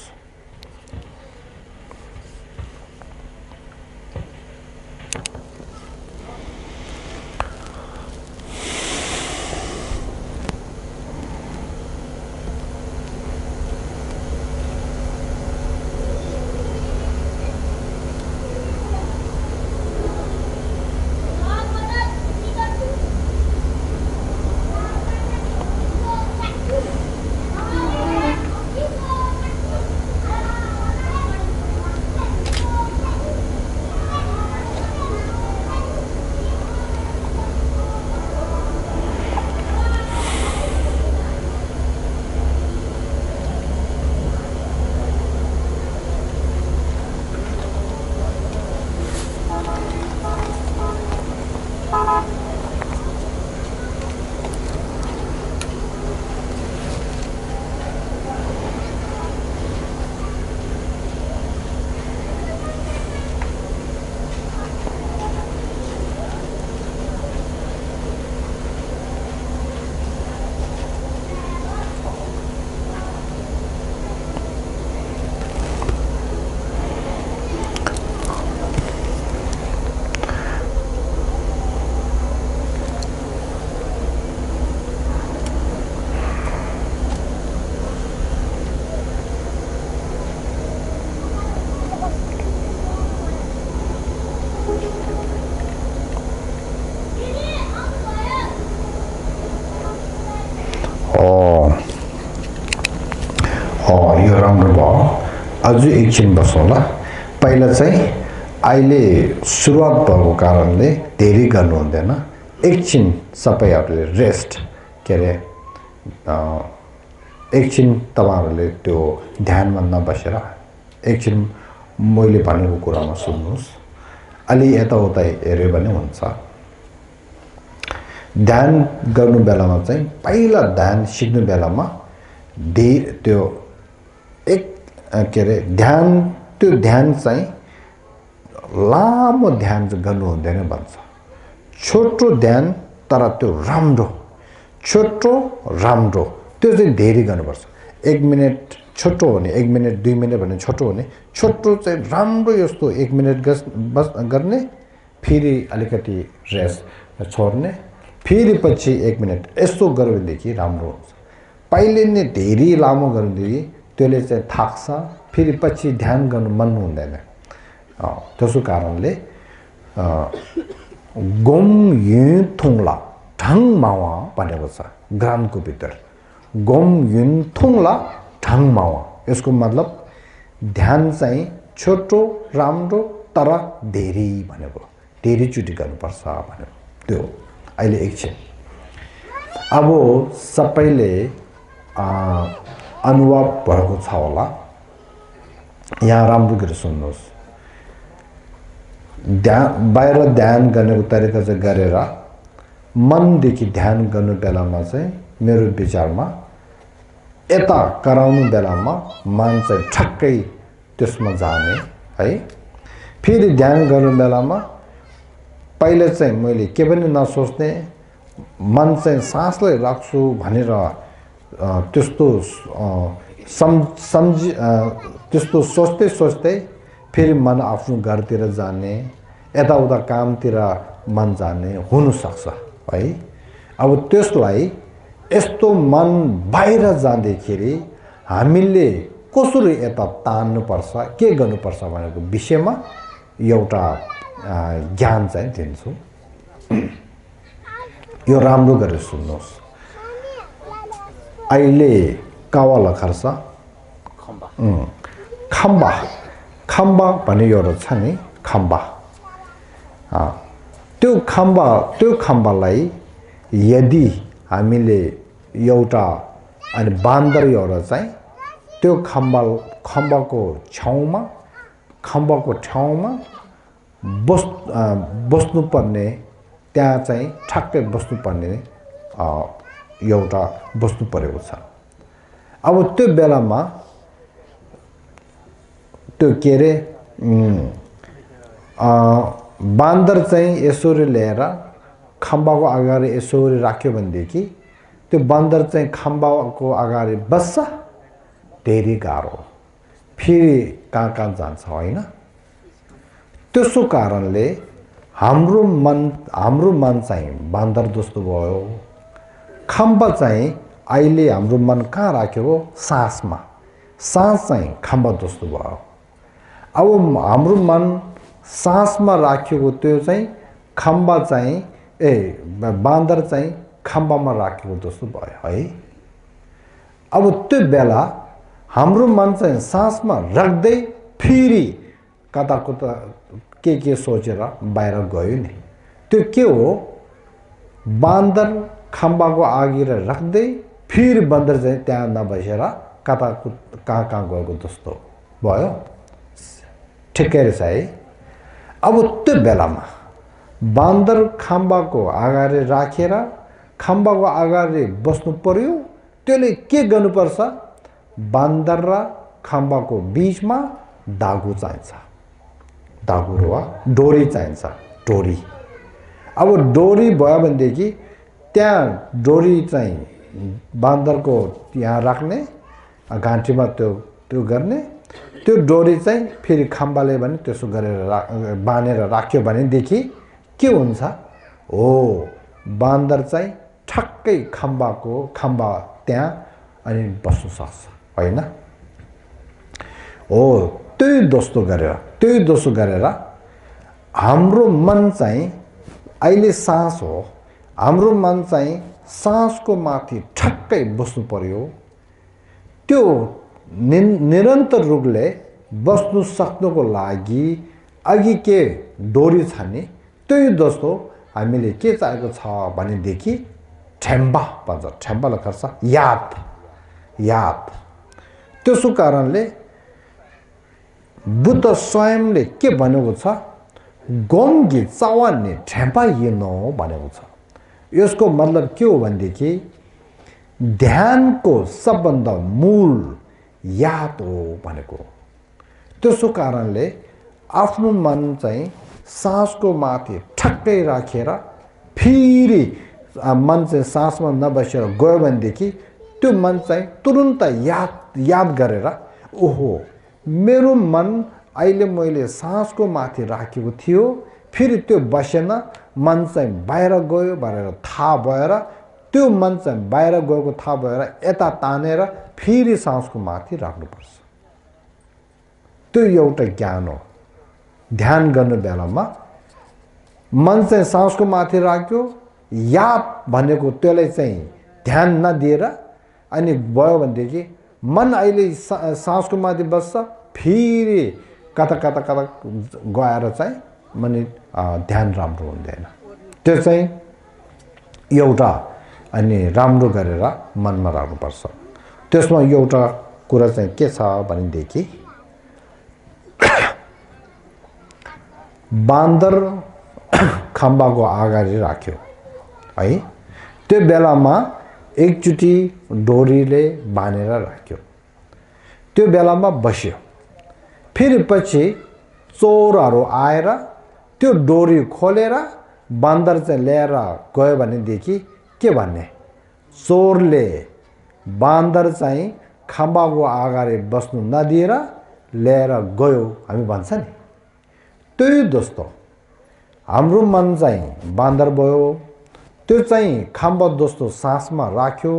यो राम्रो भयो अझै एकछिन बसौँला पहिला चाहिँ अहिले सुरुवात भएको कारणले धेरै गर्नु हुँदैन एकछिन सबैहरूले रेस्ट के अरे एकछिन तपाईहरुले त्यो ध्यानमा नबसेर एकछिन मैले भनेको कुरामा सुन्नुस् अलि यताउता हेर्यो भने हुन्छ ध्यान गर्नु बेलामा चाहिँ पहिला ध्यान सिक्नु बेलामा त्यो एक के अरे त्यो ध्यान चाहिँ लामो ध्यान गर्नु हुँदैन भन्छ छोटो ध्यान तर त्यो राम्रो छोटो राम्रो त्यो चाहिँ धेरै गर्नुपर्छ 1 मिनेट छोटो हुने 1 मिनेट 2 मिनेट भने छोटो हुने छोटो चाहिँ राम्रो यस्तो 1 मिनेट बस गर्ने फेरि अलिकति रेस्ट छोड्ने फेरि पछि 1 मिनेट यस्तो गर्यो भनेदेखि राम्रो हुन्छ पहिले नै धेरै लामो गर्दाखेरि त्यसले चाहिँ थाक्छ फेरि पछि ध्यान गर्नु मन हुँदैन त्यसो कारणले गोम युन थुङला ढङ मावा भनेको छ ग्रामको भित्र गोम युन थुङला ढङ मावा यसको मतलब ध्यान चाहिँ छोटो राम्रो तर धेरै भनेको धेरै चोटि गर्नुपर्छ भनेको त्यो अहिले एकछिन अब सबैले अनुभव भएको छ होला यहाँ राम्रो गरी सुन्नुहोस् बाहिर ध्यान गर्नेको तरिका चाहिँ गरेर मनदेखि ध्यान गर्नु बेलामा चाहिँ मेरो विचारमा यता कराउनु बेलामा मन चाहिँ ठक्कै त्यसमा जाने है फेरि ध्यान गर्नु बेलामा पहिले चाहिँ मैले के पनि नसोच्ने मन चाहिँ सासलाई राख्छु भनेर त्यस्तो त्यस्तो सोच्दै सोच्दै फेरि मन आफ्नो घरतिर जाने यताउता कामतिर मन जाने हुन सक्छ है अब त्यसलाई यस्तो मन बाहिर जाँदाखेरि हामीले कसरी यता तान्नु पर्छ के गर्नु पर्छ भनेको विषयमा एउटा ज्ञान चाहिँ दिन्छु यो राम्रो गरेर सुन्नुहोस् अहिले कावाला खर्छ खम्बा खम्बा भन्ने एउटा छ नि खम्बा त्यो खम्बालाई यदि हामीले एउटा अनि बान्दर एउटा चाहिँ त्यो खम्बाको छेउमा बस्नुपर्ने त्यहाँ चाहिँ ठक्कै बस्नुपर्ने एउटा बस्नु परेको छ अब त्यो बेलामा त्यो के अरे बान्दर चाहिँ यसरी ल्याएर खम्बाको अगाडि यसरी राख्यो भनेदेखि त्यो बान्दर चाहिँ खम्बाको अगाडि बस्छ धेरै गाह्रो फेरि कहाँ जान्छ होइन त्यसो कारणले हाम्रो मन चाहिँ बान्दर जस्तो भयो खम्बा चाहिँ अहिले हाम्रो मन कहाँ राखेको सासमा सास चाहिँ खम्बा जस्तो भयो अब हाम्रो मन सासमा राखेको त्यो चाहिँ खम्बा चाहिँ बान्दर चाहिँ खम्बामा राखेको जस्तो भयो है अब त्यो बेला हाम्रो मन चाहिँ सासमा राख्दै फेरि कता के सोचेर बाहिर गयो नि त्यो के हो बान्दर खम्बाको आगि राख्दै फेरि बान्दर चाहिँ त्यहाँ नबसेर कहाँ गएको जस्तो भयो ठिकै रहेछ है अब त्यो बेलामा बान्दर खम्बाको अगाडि राखेर खम्बाको अगाडि बस्नु पर्यो त्यसले के गर्नुपर्छ बान्दर र खम्बाको बीचमा धागो चाहिन्छ धागो वा डोरी चाहिन्छ डोरी अब डोरी भयो भनेदेखि त्यहाँ डोरी चाहिँ बान्दरको यहाँ राख्ने घाँटीमा त्यो गर्ने त्यो डोरी चाहिँ फेरि खम्बाले भने त्यसो गरेर बाँधेर राख्यो भनेदेखि के हुन्छ हो बान्दर चाहिँ ठक्कै खम्बा त्यहाँ अनि बस्न सक्छ होइन हो त्यही दोस्तो गरेर हाम्रो मन चाहिँ अहिले सास हो हाम्रो मन चाहिँ सासको माथि ठक्कै बस्नु पर्यो त्यो निरन्तर रूपले बस्नु सक्नुको लागि अघि के डोरी छ नि त्यही जस्तो हामीले के चाहिएको छ भनेदेखि ठेम्बा भन्छ ठेम्बाले गर्छ याद त्यसो कारणले बुद्ध स्वयंले के भनेको छ गोङ्गी चावान्ने ठेम्पा हिँड्नु भनेको छ यसको मतलब के हो भनेदेखि ध्यानको सबभन्दा मूल याद हो भनेको त्यसो कारणले आफ्नो मन चाहिँ सासको माथि ठक्कै राखेर फेरि मन चाहिँ सासमा नबसेर गयो भनेदेखि त्यो मन चाहिँ तुरुन्त याद गरेर ओहो मेरो मन अहिले मैले सासको माथि राखेको थियो फेरि त्यो बसेन मन चाहिँ बाहिर गयो भनेर थाहा भएर त्यो मन चाहिँ बाहिर गएको थाहा भएर यता तानेर फेरि सासको माथि राख्नुपर्छ त्यो एउटा ज्ञान हो ध्यान गर्ने बेलामा मन चाहिँ सासको माथि राख्यो याद भनेको त्यसलाई चाहिँ ध्यान नदिएर अनि भयो भनेदेखि मन अहिले सासको माथि बस्छ फेरि कता गएर चाहिँ माने ध्यान राम्रो हुँदैन त्यो चाहिँ एउटा अनि राम्रो गरेर मनमा राख्नुपर्छ त्यसमा एउटा कुरा चाहिँ के छ भनेदेखि बान्दर खम्बाको अगाडि राख्यो है त्यो बेलामा एकचोटि डोरीले बाँधेर राख्यो त्यो बेलामा बस्यो फेरि पछि चोरहरू आएर त्यो डोरी खोलेर बान्दर चाहिँ लिएर गयो भनेदेखि के भन्ने चोरले बान्दर चाहिँ खम्बाको अगाडि बस्नु नदिएर लिएर गयो हामी भन्छ नि त्यही जस्तो हाम्रो मन चाहिँ बान्दर भयो त्यो चाहिँ खम्बा जस्तो सासमा राख्यो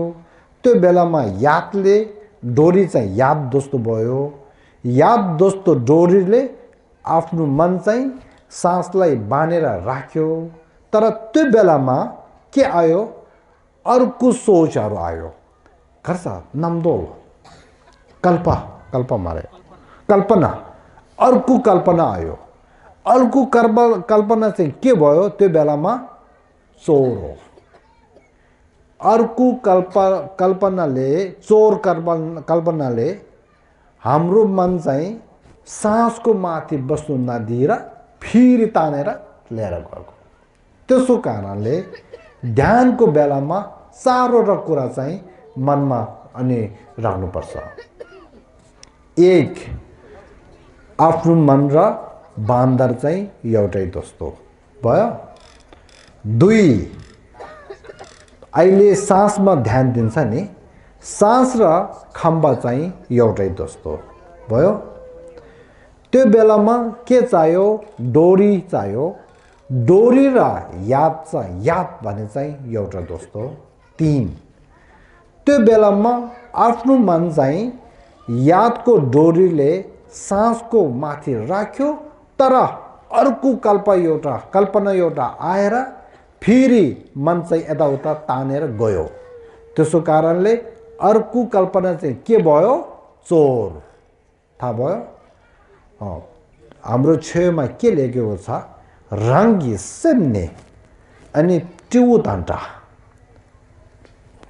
त्यो बेलामा यादले डोरी चाहिँ याद जस्तो भयो याद जस्तो डोरीले आफ्नो मन चाहिँ सासलाई बाँधेर राख्यो तर त्यो बेलामा के आयो अर्को सोचहरू आयो गर्छ नम्दोल कल्पना अर्को कल्पना आयो अर्को कल्पना चाहिँ के भयो त्यो बेलामा चोर हो अर्को कल्पनाले हाम्रो मन चाहिँ सासको माथि बस्नु नदिएर फेरि तानेर लिएर गएको त्यसो कारणले ध्यानको बेलामा चारवटा कुरा चाहिँ मनमा अनि राख्नुपर्छ एक आफ्नो मन र बान्दर चाहिँ एउटै जस्तो भयो दुई अहिले सासमा ध्यान दिन्छ नि सास र खम्बा चाहिँ एउटै जस्तो भयो त्यो बेलामा के चाहियो डोरी चाहियो डोरी र याद भने चाहिँ एउटा जस्तो तीन त्यो बेलामा आफ्नो मन चाहिँ यादको डोरीले सासको माथि राख्यो तर अर्को कल्पना एउटा आएर फेरि मन चाहिँ यताउता तानेर गयो त्यसो कारणले अर्को कल्पना चाहिँ के भयो चोर थाहा भयो हाम्रो छेउमा के लेखेको छ रङ्गी सेम्ने अनि ट्यु तान्टा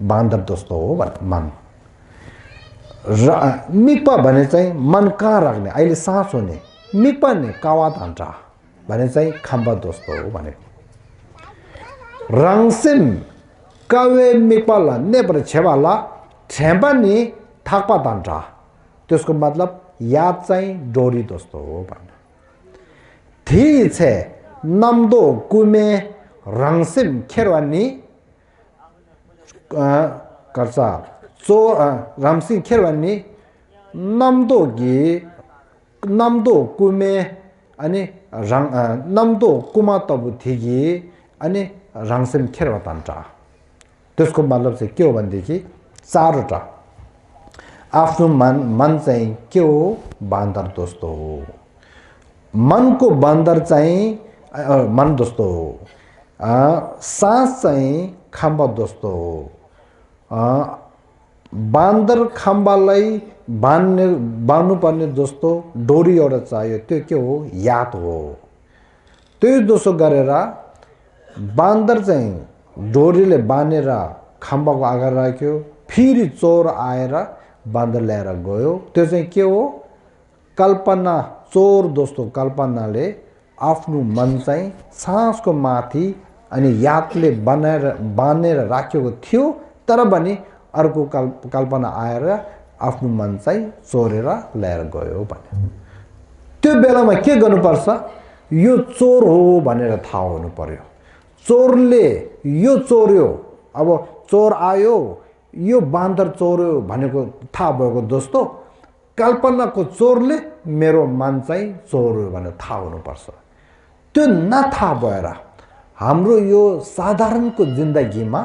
बान्दर जस्तो हो मन मिक्पा भने चाहिँ मन कहाँ राख्ने अहिले सास हुने मिक्पा ने कावा तान्टा भने चाहिँ खम्बा जस्तो हो भनेको रङसिम कावे मिक्पाला नेपर छेवाला छेम्पा नि थाक्पा तान्टा त्यसको मतलब याद चाहिँ डोरी जस्तो हो भन्ने थी छे नम्दो कुमे रङसिम खेरवानी गर्छ चो रामसिंह खेरवानी नम्दो कुमे अनि नम्दो कुमा तबु थिगी अनि रङसिम खेरवा तान्टा त्यसको मतलब चाहिँ के हो भनेदेखि चारवटा आफ्नो मन चाहिँ के हो बान्दर जस्तो हो मनको बान्दर चाहिँ मन जस्तो हो सास चाहिँ खम्बा जस्तो हो बान्दर खम्बालाई बान्नुपर्ने जस्तो डोरी एउटा चाहियो, त्यो के हो? याद हो। त्यो दोसो गरेर बान्दर चाहिँ डोरीले बानेर खम्बाको अगाडि राख्यो, फेरि चोर आएर बान्दर ल्याएर गयो। त्यो चाहिँ के हो? कल्पना। चोर दोस्तो कल्पनाले आफ्नो मन चाहिँ सासको माथि अनि यादले बानेर राखेको थियो, तर पनि अर्को कल्पना आएर आफ्नो मन चाहिँ चोरेर ल्याएर गयो भने त्यो बेलामा के गर्नुपर्छ? यो चोर हो भनेर थाहा हुनु पर्यो। चोरले यो चोर्यो, अब चोर आयो, यो बान्दर चोर्यो भनेको थाहा भएको दोस्तो, कल्पनाको चोरले मेरो मन चाहिँ चोर्यो भनेर थाहा हुनुपर्छ। त्यो नथाहा भएर हाम्रो यो साधारणको जिन्दगीमा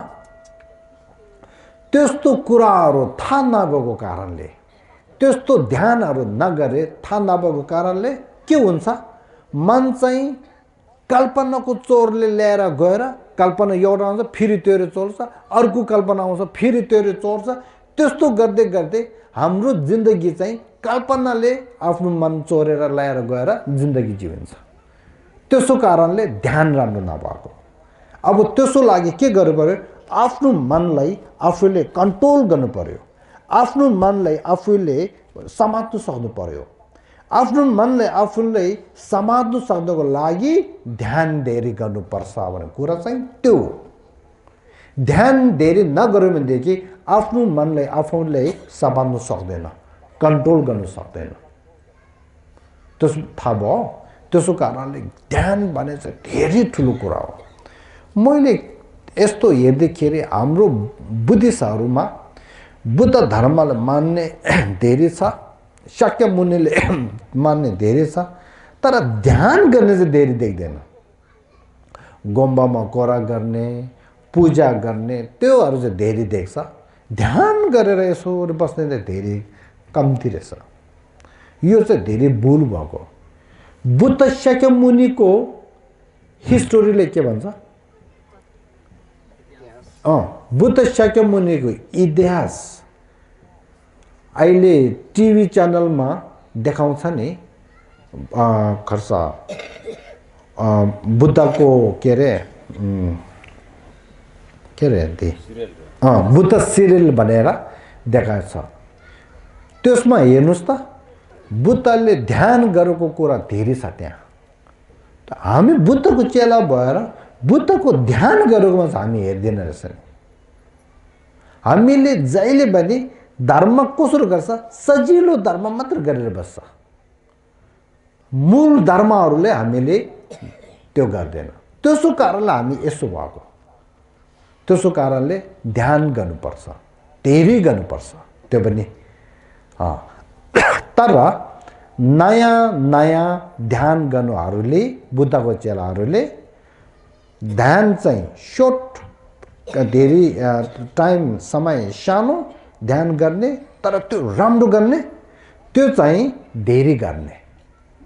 त्यस्तो कुराहरू थाहा नभएको कारणले, त्यस्तो ध्यानहरू नगरे थाहा नभएको कारणले के हुन्छ? मन चाहिँ कल्पनाको चोरले ल्याएर गएर कल्पना एउटा आउँछ, फेरि त्यो चोर्छ, अर्को कल्पना आउँछ, फेरि त्यो चोर्छ। त्यस्तो गर्दै गर्दै हाम्रो जिन्दगी चाहिँ कल्पनाले आफ्नो मन चोरेर ल्याएर गएर जिन्दगी जिइन्छ। त्यसो कारणले ध्यान राम्रो नभएको। अब त्यसो लागि के गर्नु पर्यो? आफ्नो मनलाई आफूले कन्ट्रोल गर्नु पर्यो। आफ्नो मनलाई आफूले समात्नु सक्नु पर्यो। आफ्नो मनलाई आफूले समात्नु सक्नको लागि ध्यान धेरै गर्नुपर्छ भन्ने कुरा चाहिँ त्यो। ध्यान धेरै नगर्यो भनेदेखि आफ्नो मनलाई आफूले समात्नु सक्दैन, कन्ट्रोल गर्न सक्दैन। त्यसो थाहा भयो? त्यसो कारणले ध्यान भने चाहिँ धेरै ठुलो कुरा हो। मैले यस्तो हेर्दाखेरि हाम्रो बुद्धिस्टहरूमा बुद्ध धर्मलाई मान्ने धेरै छ, शाक्य मुनिले मान्ने धेरै छ, तर ध्यान गर्ने चाहिँ धेरै देख्दैन। गुम्बामा कोरा गर्ने, पूजा गर्ने, त्योहरू चाहिँ धेरै देख्छ। ध्यान गरेर यसो बस्ने चाहिँ धेरै कम्ती रहेछ। यो चाहिँ धेरै भुल भएको। बुद्ध शाक्य मुनिको हिस्टोरीले के भन्छ? बुद्ध शाक्य मुनिको इतिहास अहिले टिभी च्यानलमा देखाउँछ नि। खर्च बुद्धको के अरे बुद्ध सिरियल भनेर देखाएको छ। त्यसमा हेर्नुहोस् त, बुद्धले ध्यान गरेको कुरा धेरै छ त्यहाँ। हामी बुद्धको चेला भएर बुद्धको ध्यान गरेकोमा चाहिँ हामी हेर्दैन रहेछ नि। हामीले जहिले पनि धर्म कसरी गर्छ? सजिलो धर्म मात्र गरेर बस्छ। मूल धर्महरूले हामीले त्यो गर्दैन। त्यसो कारणले हामी यसो भएको। त्यसो कारणले ध्यान गर्नुपर्छ, धेरै गर्नुपर्छ। त्यो पनि तर नयाँ नयाँ ध्यान गर्नेहरूले, बुद्धको चेलाहरूले ध्यान चाहिँ सर्ट, धेरै टाइम समय सानो ध्यान गर्ने, तर त्यो राम्रो गर्ने, त्यो चाहिँ धेरै गर्ने।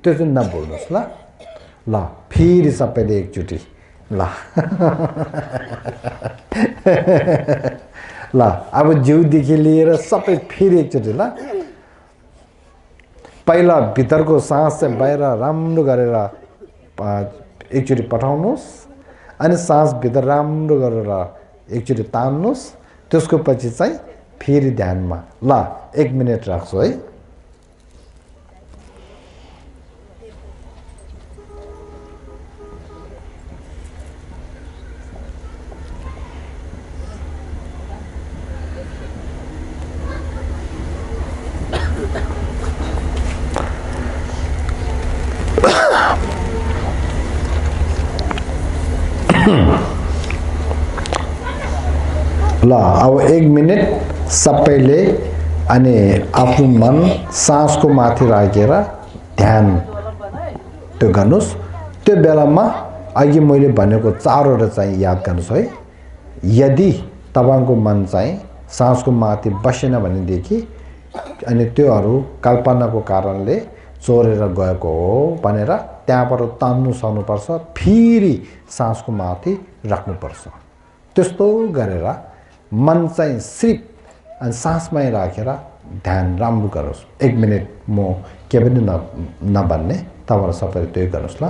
त्यो चाहिँ नबोल्नुहोस् ल। ल फेरि सबैले एकचोटि ल ल अब जिउदेखि लिएर सबै फेरि एकचोटि ल। पहिला भित्रको सास चाहिँ बाहिर राम्रो गरेर एकचोटि पठाउनुहोस्, अनि सास भित्र राम्रो गरेर एकचोटि तान्नुहोस्। त्यसको पछि चाहिँ फेरि ध्यानमा। ल 1 मिनट राख्छु है। ल अब 1 मिनट सबैले अनि आफ्नो मन सासको माथि राखेर ध्यान त्यो गर्नुहोस्। त्यो बेलामा अघि मैले भनेको 4वटा चाहिँ याद गर्नुहोस् है। यदि तपाईको मन चाहिँ सासको माथि बसेन भनेदेखि अनि त्योहरू कल्पनाको कारणले चोरेर गएको हो भनेर त्यहाँबाट तान्नु सक्नुपर्छ, फेरि सासको माथि राख्नुपर्छ। त्यस्तो गरेर मन चाहिँ सिर्फ अनि सासमै राखेर ध्यान राम्रो गरोस् 1 मिनेट म के पनि नभन्ने तपाईहरु सबैले त्यही गर्नुस् ल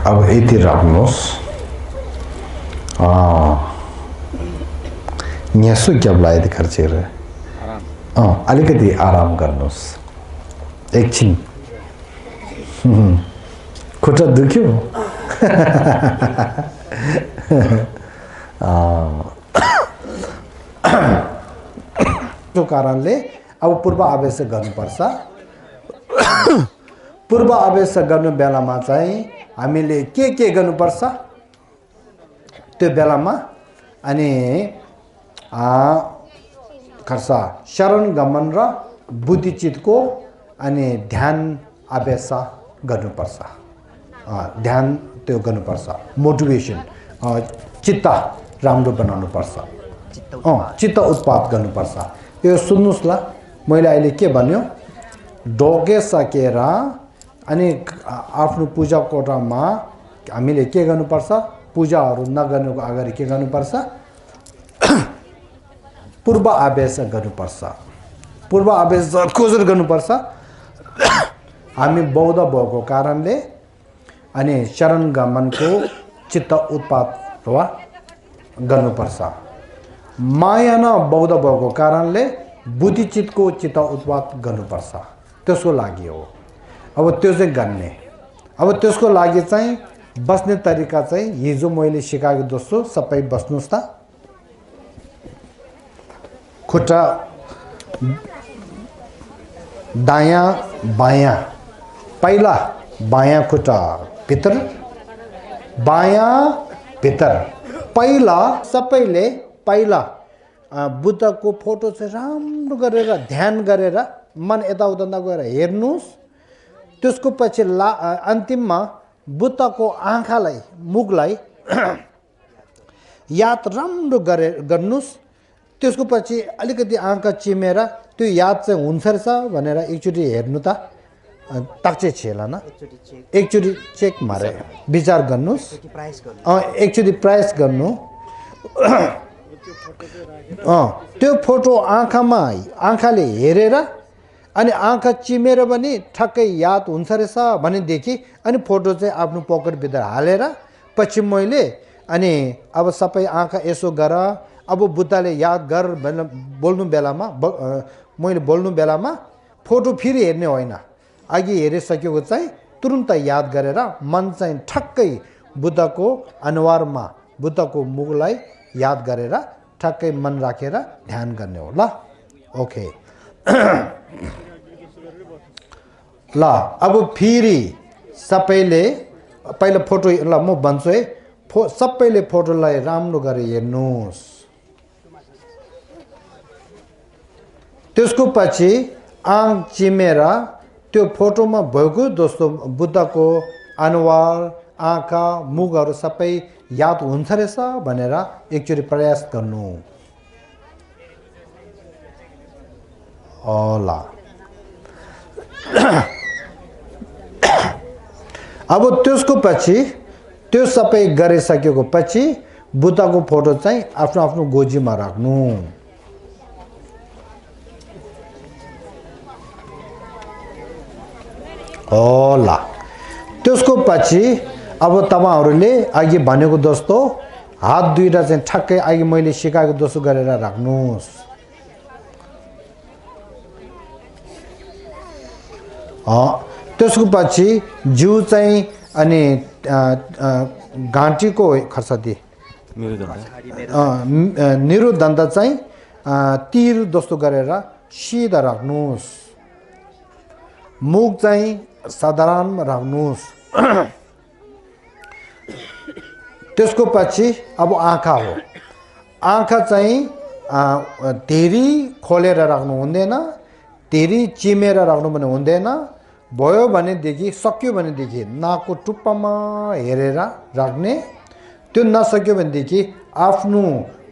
अब यति राख्नुहोस् न्यासो क्याबलाई खर्चेर अलिकति आराम गर्नुहोस् एकछिन खुट्टा दुख्यो त्यो कारणले अब पूर्व आवेश गर्नुपर्छ पूर्व आवेश गर्नु बेलामा चाहिँ हामीले के गर्नुपर्छ त्यो बेलामा अनि खर्सा शरण गमन र बुद्धिचितको अनि ध्यान आवेश गर्नुपर्छ ध्यान त्यो गर्नुपर्छ मोटिभेसन चित्त राम्रो बनाउनुपर्छ चित्त उत्पाद गर्नुपर्छ यो सुन्नुस् ल मैले अहिले के भन्यो ढोके सकेर अनि आफ्नो पूजा कोठामा हामीले के गर्नुपर्छ पूजाहरू नगर्नुको अगाडि के गर्नुपर्छ पूर्व आवेश गर्नुपर्छ पूर्व आवेश कसरी गर्नुपर्छ हामी बौद्ध भएको कारणले अनि शरण गमनको चित्त उत्पाद गर्नुपर्छ माया न बौद्ध भएको कारणले बुद्धिचितको चित्त उत्पाद गर्नुपर्छ त्यसको लागि हो अब त्यो चाहिँ गर्ने अब त्यसको लागि चाहिँ बस्ने तरिका चाहिँ हिजो मैले सिकाएको दोस्रो सबै बस्नुस् त खुट्टा दायाँ बायाँ पहिला बायाँ खुट्टा भित्र बायाँ भित्र पहिला सबैले पहिला बुद्धको फोटो चाहिँ राम्रो गरेर ध्यान गरेर मन यताउता नगएर हेर्नुस् त्यसको पछि अन्तिममा बुद्धको आँखालाई मुखलाई याद राम्रो गर्नुस् त्यसको पछि अलिकति आँखा चिमेर त्यो याद चाहिँ हुन्छ रहेछ भनेर एकचोटि हेर्नु त ताक्चे छेला न एकचोटि चेक मारे विचार गर्नुस् एकचोटि प्रयास गर्नु त्यो फोटो आँखाले हेरेर अनि आँखा चिमेर पनि ठक्कै याद हुन्छ रहेछ भनेदेखि अनि फोटो चाहिँ आफ्नो पकेटभित्र हालेर पछि मैले अनि अब सबै आँखा यसो गर अब बुद्धले याद गर बोल्नु बेलामा मैले बोल्नु बेलामा फोटो फेरि हेर्ने होइन अघि हेरिसकेको चाहिँ तुरुन्त याद गरेर मन चाहिँ ठक्कै बुद्धको अनुहारमा बुद्धको मुखलाई याद गरेर ठक्कै मन राखेर ध्यान गर्ने हो ल ओके ल अब फेरि सबैले पहिला फोटो ल म भन्छु है सबैले फोटोलाई राम्रो गरेर हेर्नुहोस् त्यसको पछि आँख चिमेर त्यो फोटोमा भएको दोस्तो बुद्धको अनुहार आँखा मुखहरू सबै याद हुन्छ रहेछ भनेर एकचोटि प्रयास गर्नु होला अब त्यसको पछि त्यो सबै गरिसकेको पछि बुद्धको फोटो चाहिँ आफ्नो आफ्नो गोजीमा राख्नु होला त्यसको पछि अब तपाईहरुले अघि भनेको जस्तो हात दुईटा चाहिँ ठक्कै अघि मैले सिकाएको जस्तो गरेर राख्नुस् त्यसको पछि जिउ चाहिँ अनि घाँटीको खर्सादी निरुदण्ड चाहिँ तीर जस्तो गरेर सिधा राख्नुस् मुख चाहिँ साधारण राख्नुस् त्यसको पछि अब आँखा हो आँखा चाहिँ धेरै खोलेर राख्नु हुँदैन धेरै चिमेर राख्नु पनि हुँदैन भयो भनेदेखि सक्यो भनेदेखि नाकको टुप्पामा हेरेर राख्ने त्यो नसक्यो भनेदेखि आफ्नो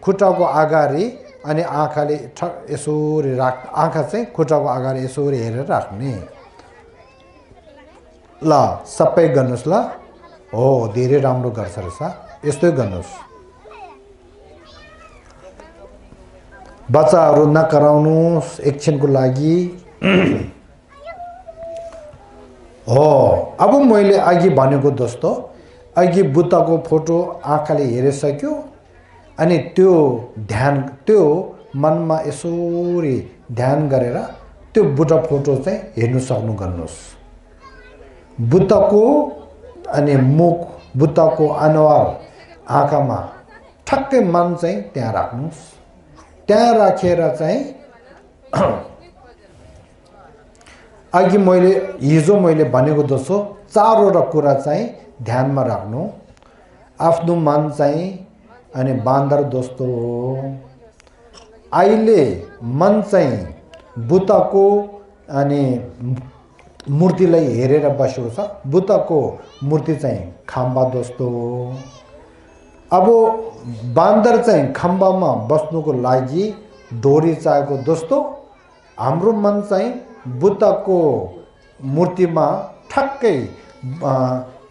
खुट्टाको अगाडि अनि आँखाले यसरी आँखा चाहिँ खुट्टाको अगाडि यसरी हेरेर राख्ने ल सबै गर्नुस् ल हो धेरै राम्रो गर्छ रहेछ यस्तै गर्नुस् बच्चाहरू नकराउनुस् एकछिनको लागि हो अब मैले अघि भनेको जस्तो अघि बुद्धको फोटो आँखाले हेरिसक्यो अनि त्यो ध्यान त्यो मनमा यसरी ध्यान गरेर त्यो बुद्ध फोटो चाहिँ हेर्नु सक्नु गर्नुस् बुद्धको अनि मुख बुद्धको अनुहार आँखामा ठक्कै मन चाहिँ त्यहाँ राख्नुस् त्यहाँ राखेर चाहिँ अघि मैले हिजो मैले भनेको जस्तो चारवटा कुरा चाहिँ ध्यानमा राख्नु आफ्नो मन चाहिँ अनि बान्दर जस्तो अहिले मन चाहिँ बुद्धको अनि मूर्तिलाई हेरेर बसेको छ बुद्धको मूर्ति चाहिँ खम्बा जस्तो अब बान्दर चाहिँ खम्बामा बस्नुको लागि डोरी चाहिएको जस्तो हाम्रो मन चाहिँ बुद्धको मूर्तिमा ठक्कै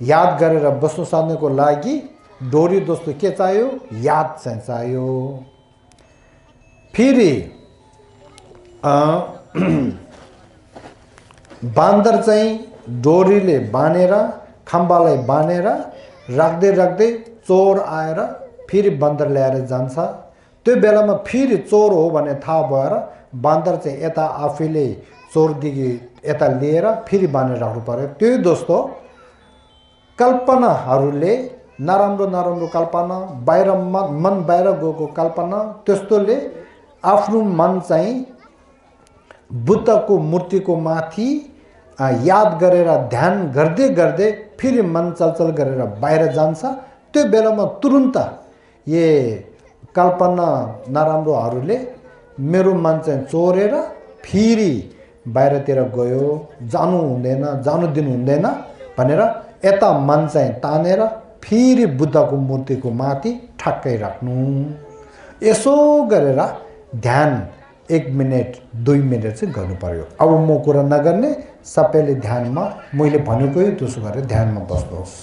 याद गरेर बस्नु सक्नको लागि डोरी जस्तो के चाहियो याद चाहिँ चाहियो फेरि बान्दर चाहिँ डोरीले बानेर खम्बालाई बानेर राख्दै राख्दै चोर आएर फेरि बान्दर ल्याएर जान्छ त्यो बेलामा फेरि चोर हो भने थाहा भएर बान्दर चाहिँ यता आफैले चोरदेखि यता लिएर फेरि बानेर राख्नु पर्यो त्यही जस्तो कल्पनाहरूले नराम्रो नराम्रो कल्पना बाहिर मन बाहिर गएको कल्पना त्यस्तोले आफ्नो मन चाहिँ बुद्धको मूर्तिको माथि याद गरेर ध्यान गर्दै गर्दै फेरि मन चलचल गरेर बाहिर जान्छ त्यो बेलामा तुरुन्त ये कल्पना नराम्रोहरूले मेरो मन चाहिँ चोरेर फेरि बाहिरतिर गयो जानु हुँदैन जानु दिनु हुँदैन भनेर यता मन चाहिँ तानेर फेरि बुद्धको मूर्तिको माथि ठक्कै राख्नु यसो गरेर ध्यान 1 मिनेट 2 मिनेट चाहिँ गर्नु पर्यो अब म कुरा नगर्ने सबैले ध्यानमा मैले भनेकै त्यसो गरेर ध्यानमा बस्नुहोस्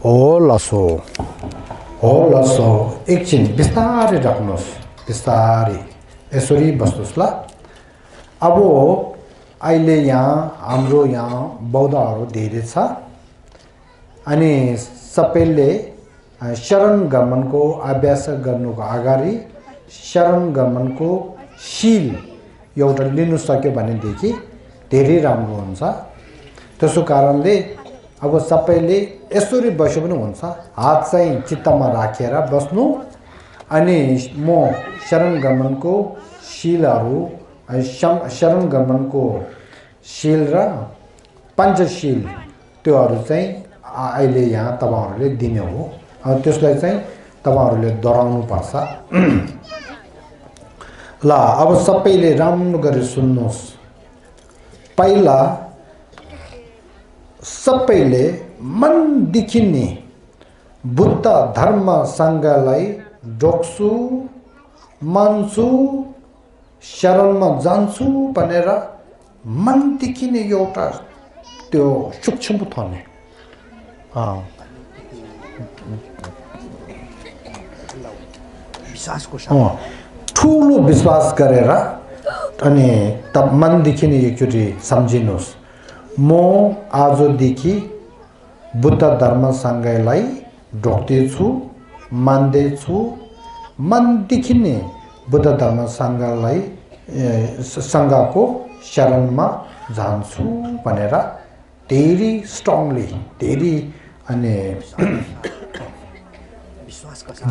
हो लसो एकछिन बिस्तारै राख्नुहोस् बिस्तारै यसरी बस्नुहोस् ल अब अहिले यहाँ हाम्रो यहाँ बौद्धहरू धेरै छ अनि सबैले शरण गमनको अभ्यास गर्नुको अगाडि शरण गमनको शील एउटा लिनु सक्यो भनेदेखि धेरै राम्रो हुन्छ त्यसो कारणले अब सबैले यसरी बस्यो पनि हुन्छ हात चाहिँ चित्तमा राखेर बस्नु अनि म शरण गमनको शीलहरू शरण गमनको शील र पञ्चशील त्योहरू चाहिँ अहिले यहाँ तपाईहरुले दिने हो त्यसलाई चाहिँ तपाईहरुले दोहोर्याउनु पर्छ ल अब सबैले राम्रो गरी सुन्नुहोस् पहिला सबैले मनदेखि नै बुद्ध धर्म संघलाई ढोक्छु मान्छु शरणमा जान्छु भनेर मनदेखि नै एउटा त्यो सूक्ष्म थने विश्वासको ठुलो विश्वास गरेर अनि तब मनदेखि नै एकचोटि सम्झिनुहोस् म आजदेखि बुद्ध धर्म संघलाई ढोक्दैछु मान्दैछु मनदेखि नै बुद्ध धर्म संघलाई संघको शरणमा जान्छु भनेर धेरै स्ट्रङली धेरै अनि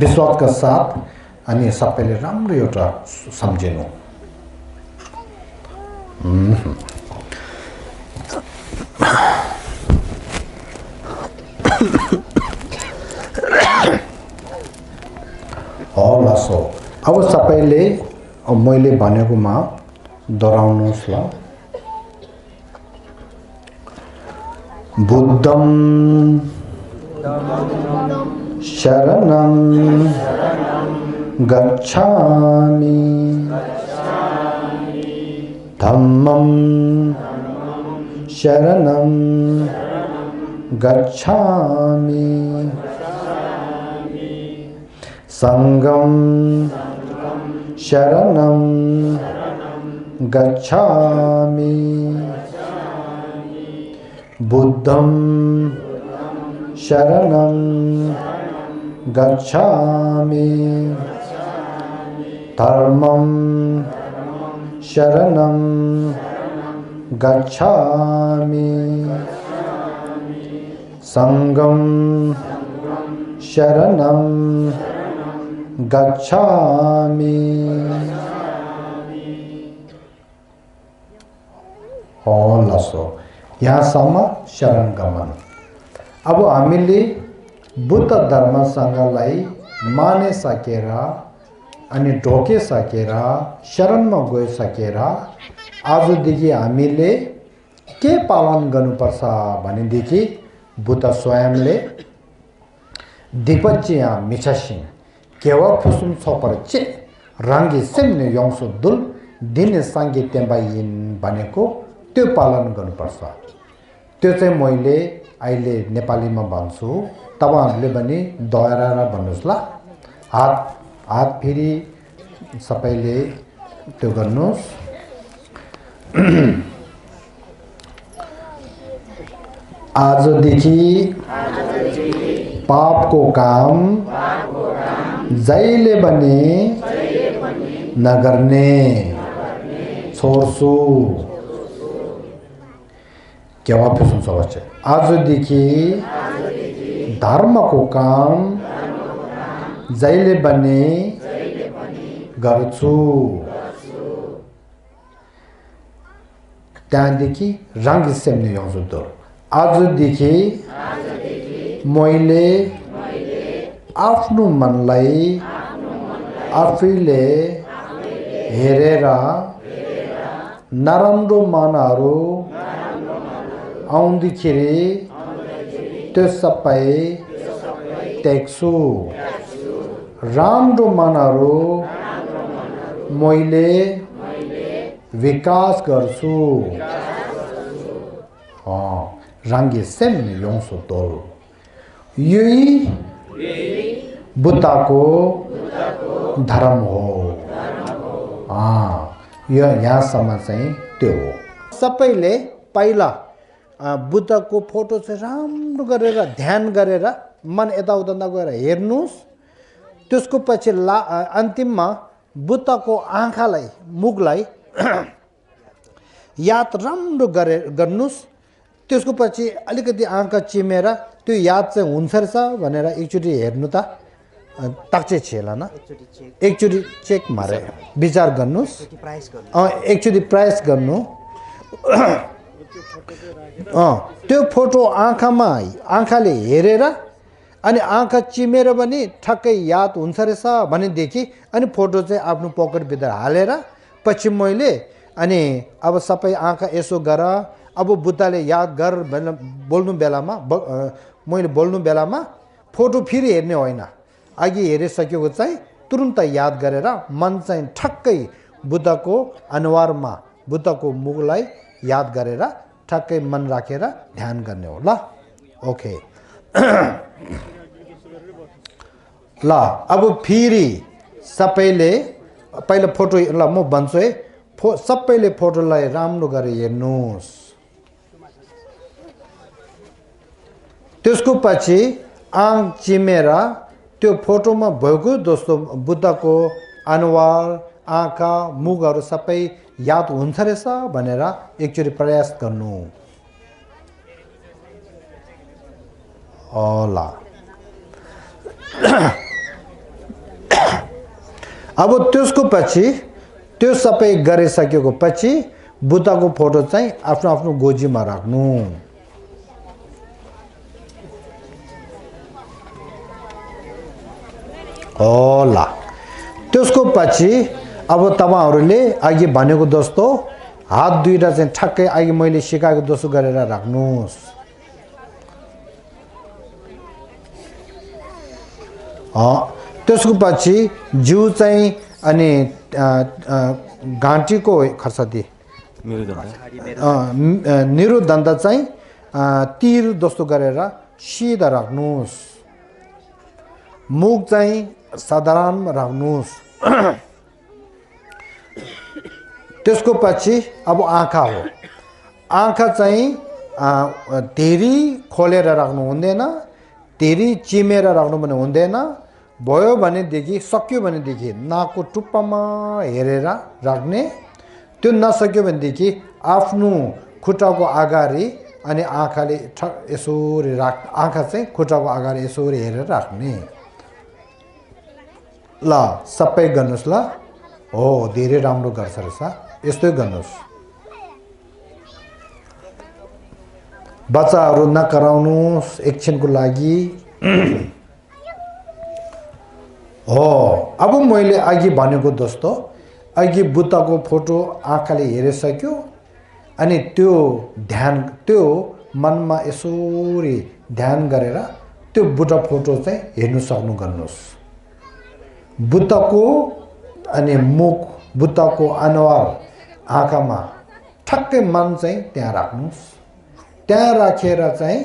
विश्वासका साथ अनि सबैले राम्रो एउटा सम्झिनु सो अब सबैले मैले भनेकोमा दोहोर्याउनुहोस् ल बुद्धं शरणं गच्छामि धम्मं शरणं गच्छामि संघं शरणं गच्छामि बुद्धं शरणं गच्छामि धर्मं शरणं गच्छामि संघं शरणं गच्छामि लसो यहाँसम्म शरण गमन अब हामीले बुद्ध धर्मसँगलाई मानिसकेर अनि ढोकिसकेर शरणमा गइसकेर आजदेखि हामीले के पालन गर्नुपर्छ भनेदेखि बुद्ध स्वयंले दिपचिया मिछसिङ केवा फुसुम छोपर चे रङ्गी सिम्ने यौसो दुल दिने साङ्गे तेम्बाइन भनेको त्यो पालन गर्नुपर्छ त्यो चाहिँ मैले अहिले नेपालीमा भन्छु तपाईहरुले पनि दोहोर्याएर भन्नुस् ल हात फेरि सबैले त्यो गर्नुस् आजदेखि पापको काम जहिले पनि नगर्ने छोड्छु केवा फिसुम छ आजदेखि धर्मको काम जहिले पनि गर्छु त्यहाँदेखि रंग सेम्ने आउँछ आजदेखि मैले आफ्नो मनलाई आफैले हेरेर नराम्रो मनहरू आउँदाखेरि त्यो सबै त्याग्छु राम्रो मनहरू मैले विकास गर्छु रंगी सेम्ने यौसो तोल यही बुद्धको धर्म हो यो यहाँसम्म चाहिँ त्यो हो सबैले पहिला बुद्धको फोटो चाहिँ राम्रो गरेर ध्यान गरेर मन यताउता नगएर हेर्नुस् त्यसको पछि अन्तिममा बुद्धको आँखालाई मुखलाई याद राम्रो गर्नुस् त्यसको पछि अलिकति आँखा चिमेर त्यो याद चाहिँ हुन्छ रहेछ भनेर एकचोटि हेर्नु त ताक्चे छेला न एकचोटि चेक मारे विचार गर्नुस् एकचोटि प्रयास गर्नु त्यो फोटो आँखाले हेरेर अनि आँखा चिमेर पनि ठक्कै याद हुन्छ रहेछ भनेदेखि अनि फोटो चाहिँ आफ्नो पकेट भित्र हालेर पछि मैले अनि अब सबै आँखा यसो गर अब बुद्धले याद गर बोल्नु बेलामा मैले बोल्नु बेलामा फोटो फेरि हेर्ने होइन अघि हेरिसकेको चाहिँ तुरुन्त याद गरेर मन चाहिँ ठक्कै बुद्धको अनुहारमा बुद्धको मुखलाई याद गरेर ठक्कै मन राखेर ध्यान गर्ने हो ल ओके ल अब फेरि सबैले पहिला फोटो ल म भन्छु है सबैले फोटोलाई राम्रो गरी हेर्नुस् त्यसको पछि आँख चिमेर त्यो फोटोमा भएको दोस्तो बुद्धको अनुहार आँखा मुखहरू सबै याद हुन्छ रहेछ भनेर एकचोटि प्रयास गर्नु होला अब त्यसको पछि त्यो सबै गरिसकेको पछि बुद्धको फोटो चाहिँ आफ्नो आफ्नो गोजीमा राख्नु होला त्यसको पछि अब तपाईहरुले अघि भनेको जस्तो हात दुईटा चाहिँ ठक्कै अघि मैले सिकाएको जस्तो गरेर राख्नुस् त्यसको पछि जिउ चाहिँ अनि घाँटीको खर्सादी निरुदण्ड चाहिँ तीर जस्तो गरेर सिधा राख्नुस् मुख चाहिँ साधारण राख्नुस् त्यसको पछि अब आँखा हो आँखा चाहिँ धेरै खोलेर राख्नु हुँदैन धेरै चिमेर राख्नु पनि हुँदैन भयो भनेदेखि सक्यो भनेदेखि नाकको टुप्पामा हेरेर राख्ने त्यो नसक्यो भनेदेखि आफ्नो खुट्टाको अगाडि अनि आँखाले यसरी आँखा चाहिँ खुट्टाको अगाडि यसरी हेरेर राख्ने ल सबै गर्नुस् ल हो धेरै राम्रो गर्छ रहेछ यस्तै गर्नुस् बच्चाहरू नकराउनुस् एकछिनको लागि हो अब मैले अघि भनेको जस्तो अघि बुद्धको फोटो आँखाले हेरिसक्यो अनि त्यो मनमा यसरी ध्यान गरेर त्यो बुद्ध फोटो चाहिँ हेर्नु सक्नु गर्नुस् बुद्धको अनि मुख बुद्धको अनुहार आँखामा ठक्कै मन चाहिँ त्यहाँ राख्नुस् त्यहाँ राखेर चाहिँ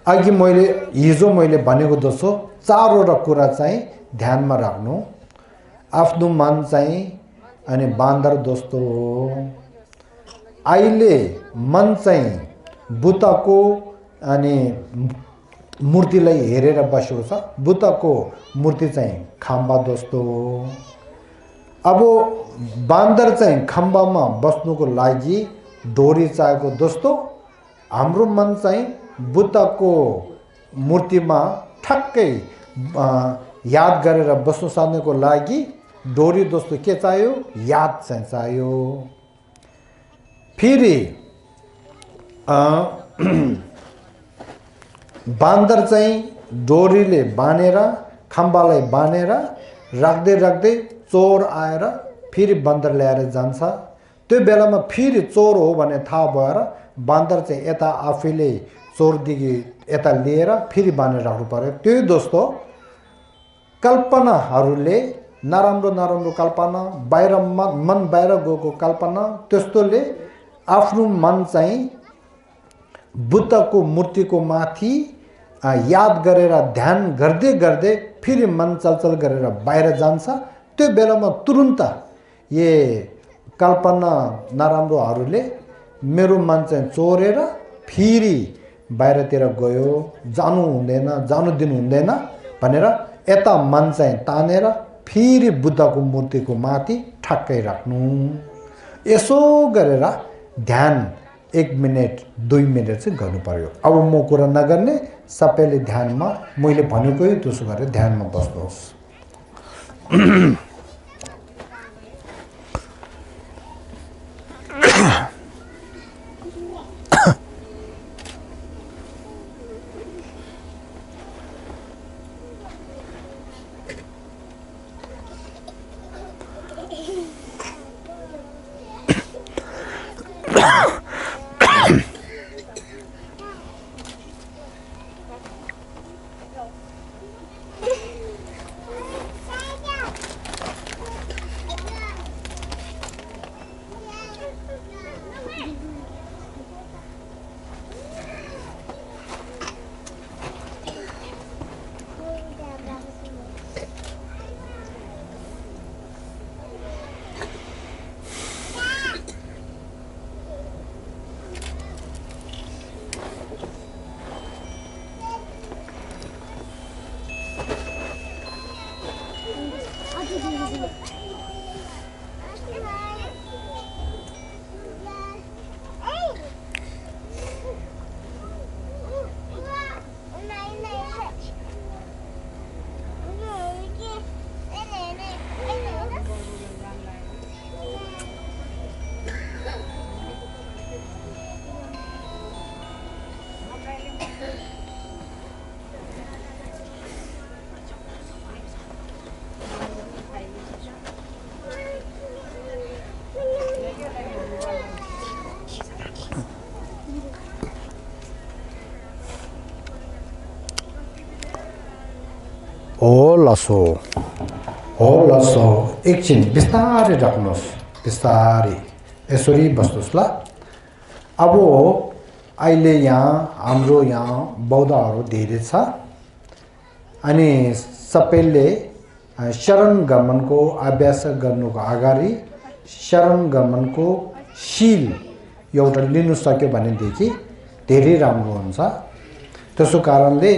अघि हिजो मैले भनेको जस्तो चारवटा कुरा चाहिँ ध्यानमा राख्नु आफ्नो मन चाहिँ अनि बान्दर जस्तो हो अहिले मन चाहिँ बुद्धको अनि मूर्तिलाई हेरेर बसेको छ बुद्धको मूर्ति चाहिँ खम्बा जस्तो हो अब बान्दर चाहिँ खम्बामा बस्नुको लागि डोरी चाहिएको जस्तो हाम्रो मन चाहिँ बुद्धको मूर्तिमा ठक्कै याद गरेर बस्नु सक्नको लागि डोरी जस्तो के चाहियो याद चाहिँ चाहियो फेरि बान्दर चाहिँ डोरीले बाँधेर खम्बालाई बाँधेर राख्दै राख्दै चोर आएर फेरि बान्दर ल्याएर जान्छ त्यो बेलामा फेरि चोर हो भने थाहा भएर बान्दर चाहिँ यता आफैले चोरदेखि यता लिएर फेरि बाँधेर राख्नु पर्यो त्यही जस्तो कल्पनाहरूले नराम्रो नराम्रो कल्पना बाहिर मन बाहिर गएको कल्पना त्यस्तोले आफ्नो मन चाहिँ बुद्धको मूर्तिको माथि याद गरेर ध्यान गर्दै गर्दै फेरि मन चलचल गरेर बाहिर जान्छ त्यो बेलामा तुरुन्त ये कल्पना नराम्रोहरूले मेरो मन चाहिँ चोरेर फेरि बाहिरतिर गयो जानु हुँदैन जानु दिनु हुँदैन भनेर यता मन चाहिँ तानेर फेरि बुद्धको मूर्तिको माथि ठक्कै राख्नु यसो गरेर ध्यान 1 मिनट 2 मिनट चाहिँ गर्नु पर्यो अब म कुरा नगर्ने सबैले ध्यानमा मैले भनेकै त्यसो गरेर ध्यानमा बस्नुहोस् हो लसो एकछिन बिस्तारै राख्नुहोस् बिस्तारै यसरी बस्नुहोस् ल अब अहिले यहाँ हाम्रो यहाँ बौद्धहरू धेरै छ अनि सबैले शरण गमनको अभ्यास गर्नुको अगाडि शरण गमनको शील एउटा लिनु सक्यो भनेदेखि धेरै राम्रो हुन्छ त्यसो कारणले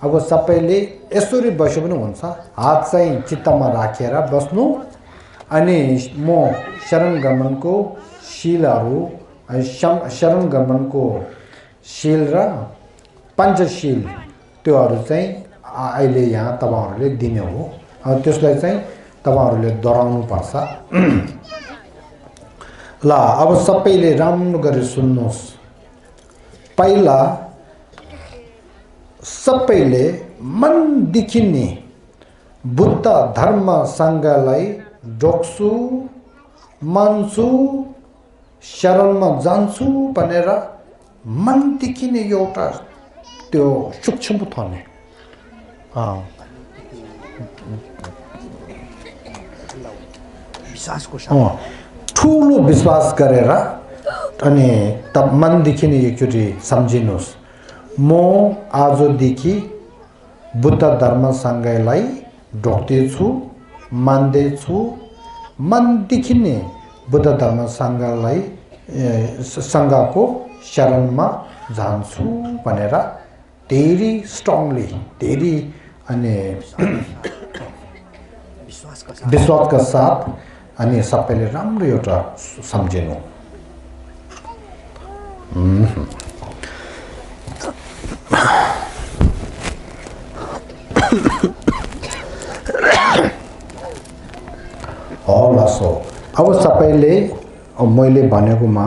अब सबैले यसरी बस्यो पनि हुन्छ हात चाहिँ चित्तमा राखेर बस्नु अनि म शरण गमनको शीलहरु शरण गमनको शील र पञ्चशील त्योहरु चाहिँ अहिले यहाँ तपाईहरुले दिने हो त्यसलाई चाहिँ तपाईहरुले दोहोर्याउनु पर्छ ल अब सबैले राम्रो गरी सुन्नुस् पहिला सबैले मनदेखि नै बुद्ध धर्म संघलाई ढोक्छु मान्छु शरणमा जान्छु भनेर मनदेखि नै एउटा त्यो सूक्ष्म थने विश्वासको साथ ठुलो विश्वास गरेर अनि तब मनदेखि नै एकचोटि सम्झिनुस् म आजदेखि बुद्ध धर्म संघलाई ढोक्दैछु मान्दैछु मनदेखि नै बुद्ध धर्म संघलाई संघको शरणमा जान्छु भनेर धेरै स्ट्रङली धेरै अनि विश्वासका साथ अनि सबैले राम्रो एउटा सम्झिनु होला सो अब सबैले मैले भनेकोमा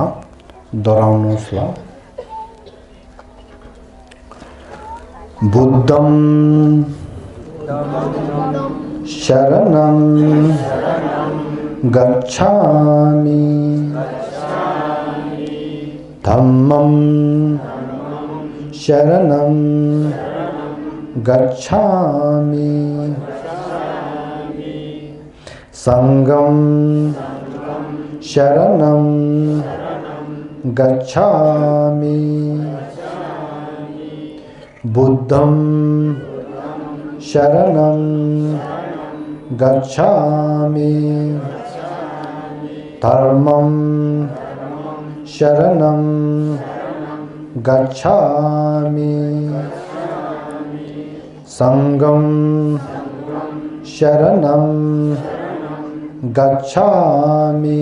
दोहोर्याउनुस् ल बुद्धं शरणं गच्छामि धम्मं शरणं गच्छामि संघं शरणं गच्छामि बुद्धं शरणं गच्छामि धर्मं शरणं गच्छामि संघं शरणं गच्छामि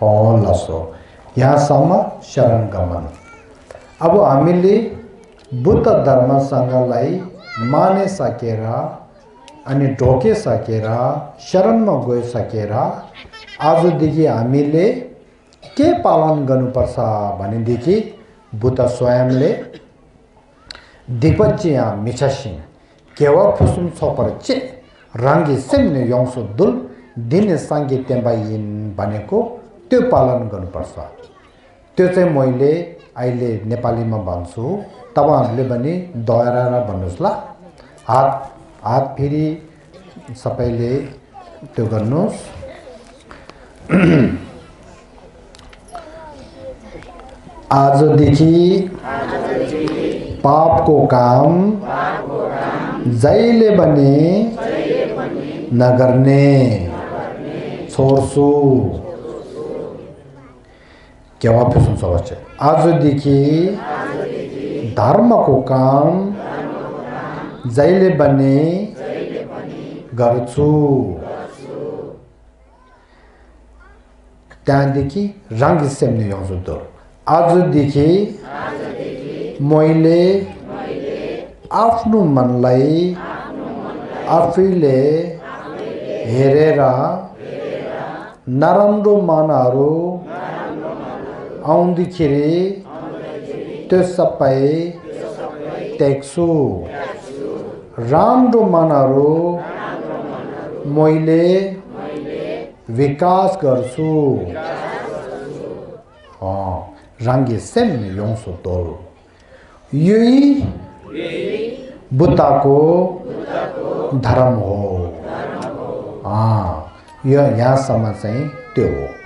होलसो यहाँसम्म शरण गमन अब हामीले बुद्ध धर्म संघलाई मानिसकेर अनि ढोकिसकेर शरणमा गइसकेर आजदेखि हामीले के पालन गर्नुपर्छ भनेदेखि बुद्ध स्वयंले दिपचिया मिछसिन केवा फुसुम छोपरचे राङ्गी सेम्ने यौसो दुल दिने सांगे तेम्बाइन भनेको त्यो पालन गर्नुपर्छ त्यो चाहिँ मैले अहिले नेपालीमा भन्छु तपाईहरुले पनि दोहोर्याएर भन्नुस् ल हात फेरि सबैले त्यो गर्नुस् आजदेखि पापको काम जहिले पनि नगर्ने छोड्छु केवा फिसुन सवचे आजदेखि धर्मको काम जहिले पनि गर्छु त्यहाँदेखि रंग सेम्ने यौजुद्ध आजदेखि मैले आफ्नो मनलाई आफैले हेरेर नराम्रो मनहरू आउँदाखेरि त्यो सबै त्याग्छु राम्रो मनहरू मैले विकास गर्छु रंगी सेम योंसो तोल यही बुद्धको धर्म हो यहाँसम्म चाहिँ त्यो हो।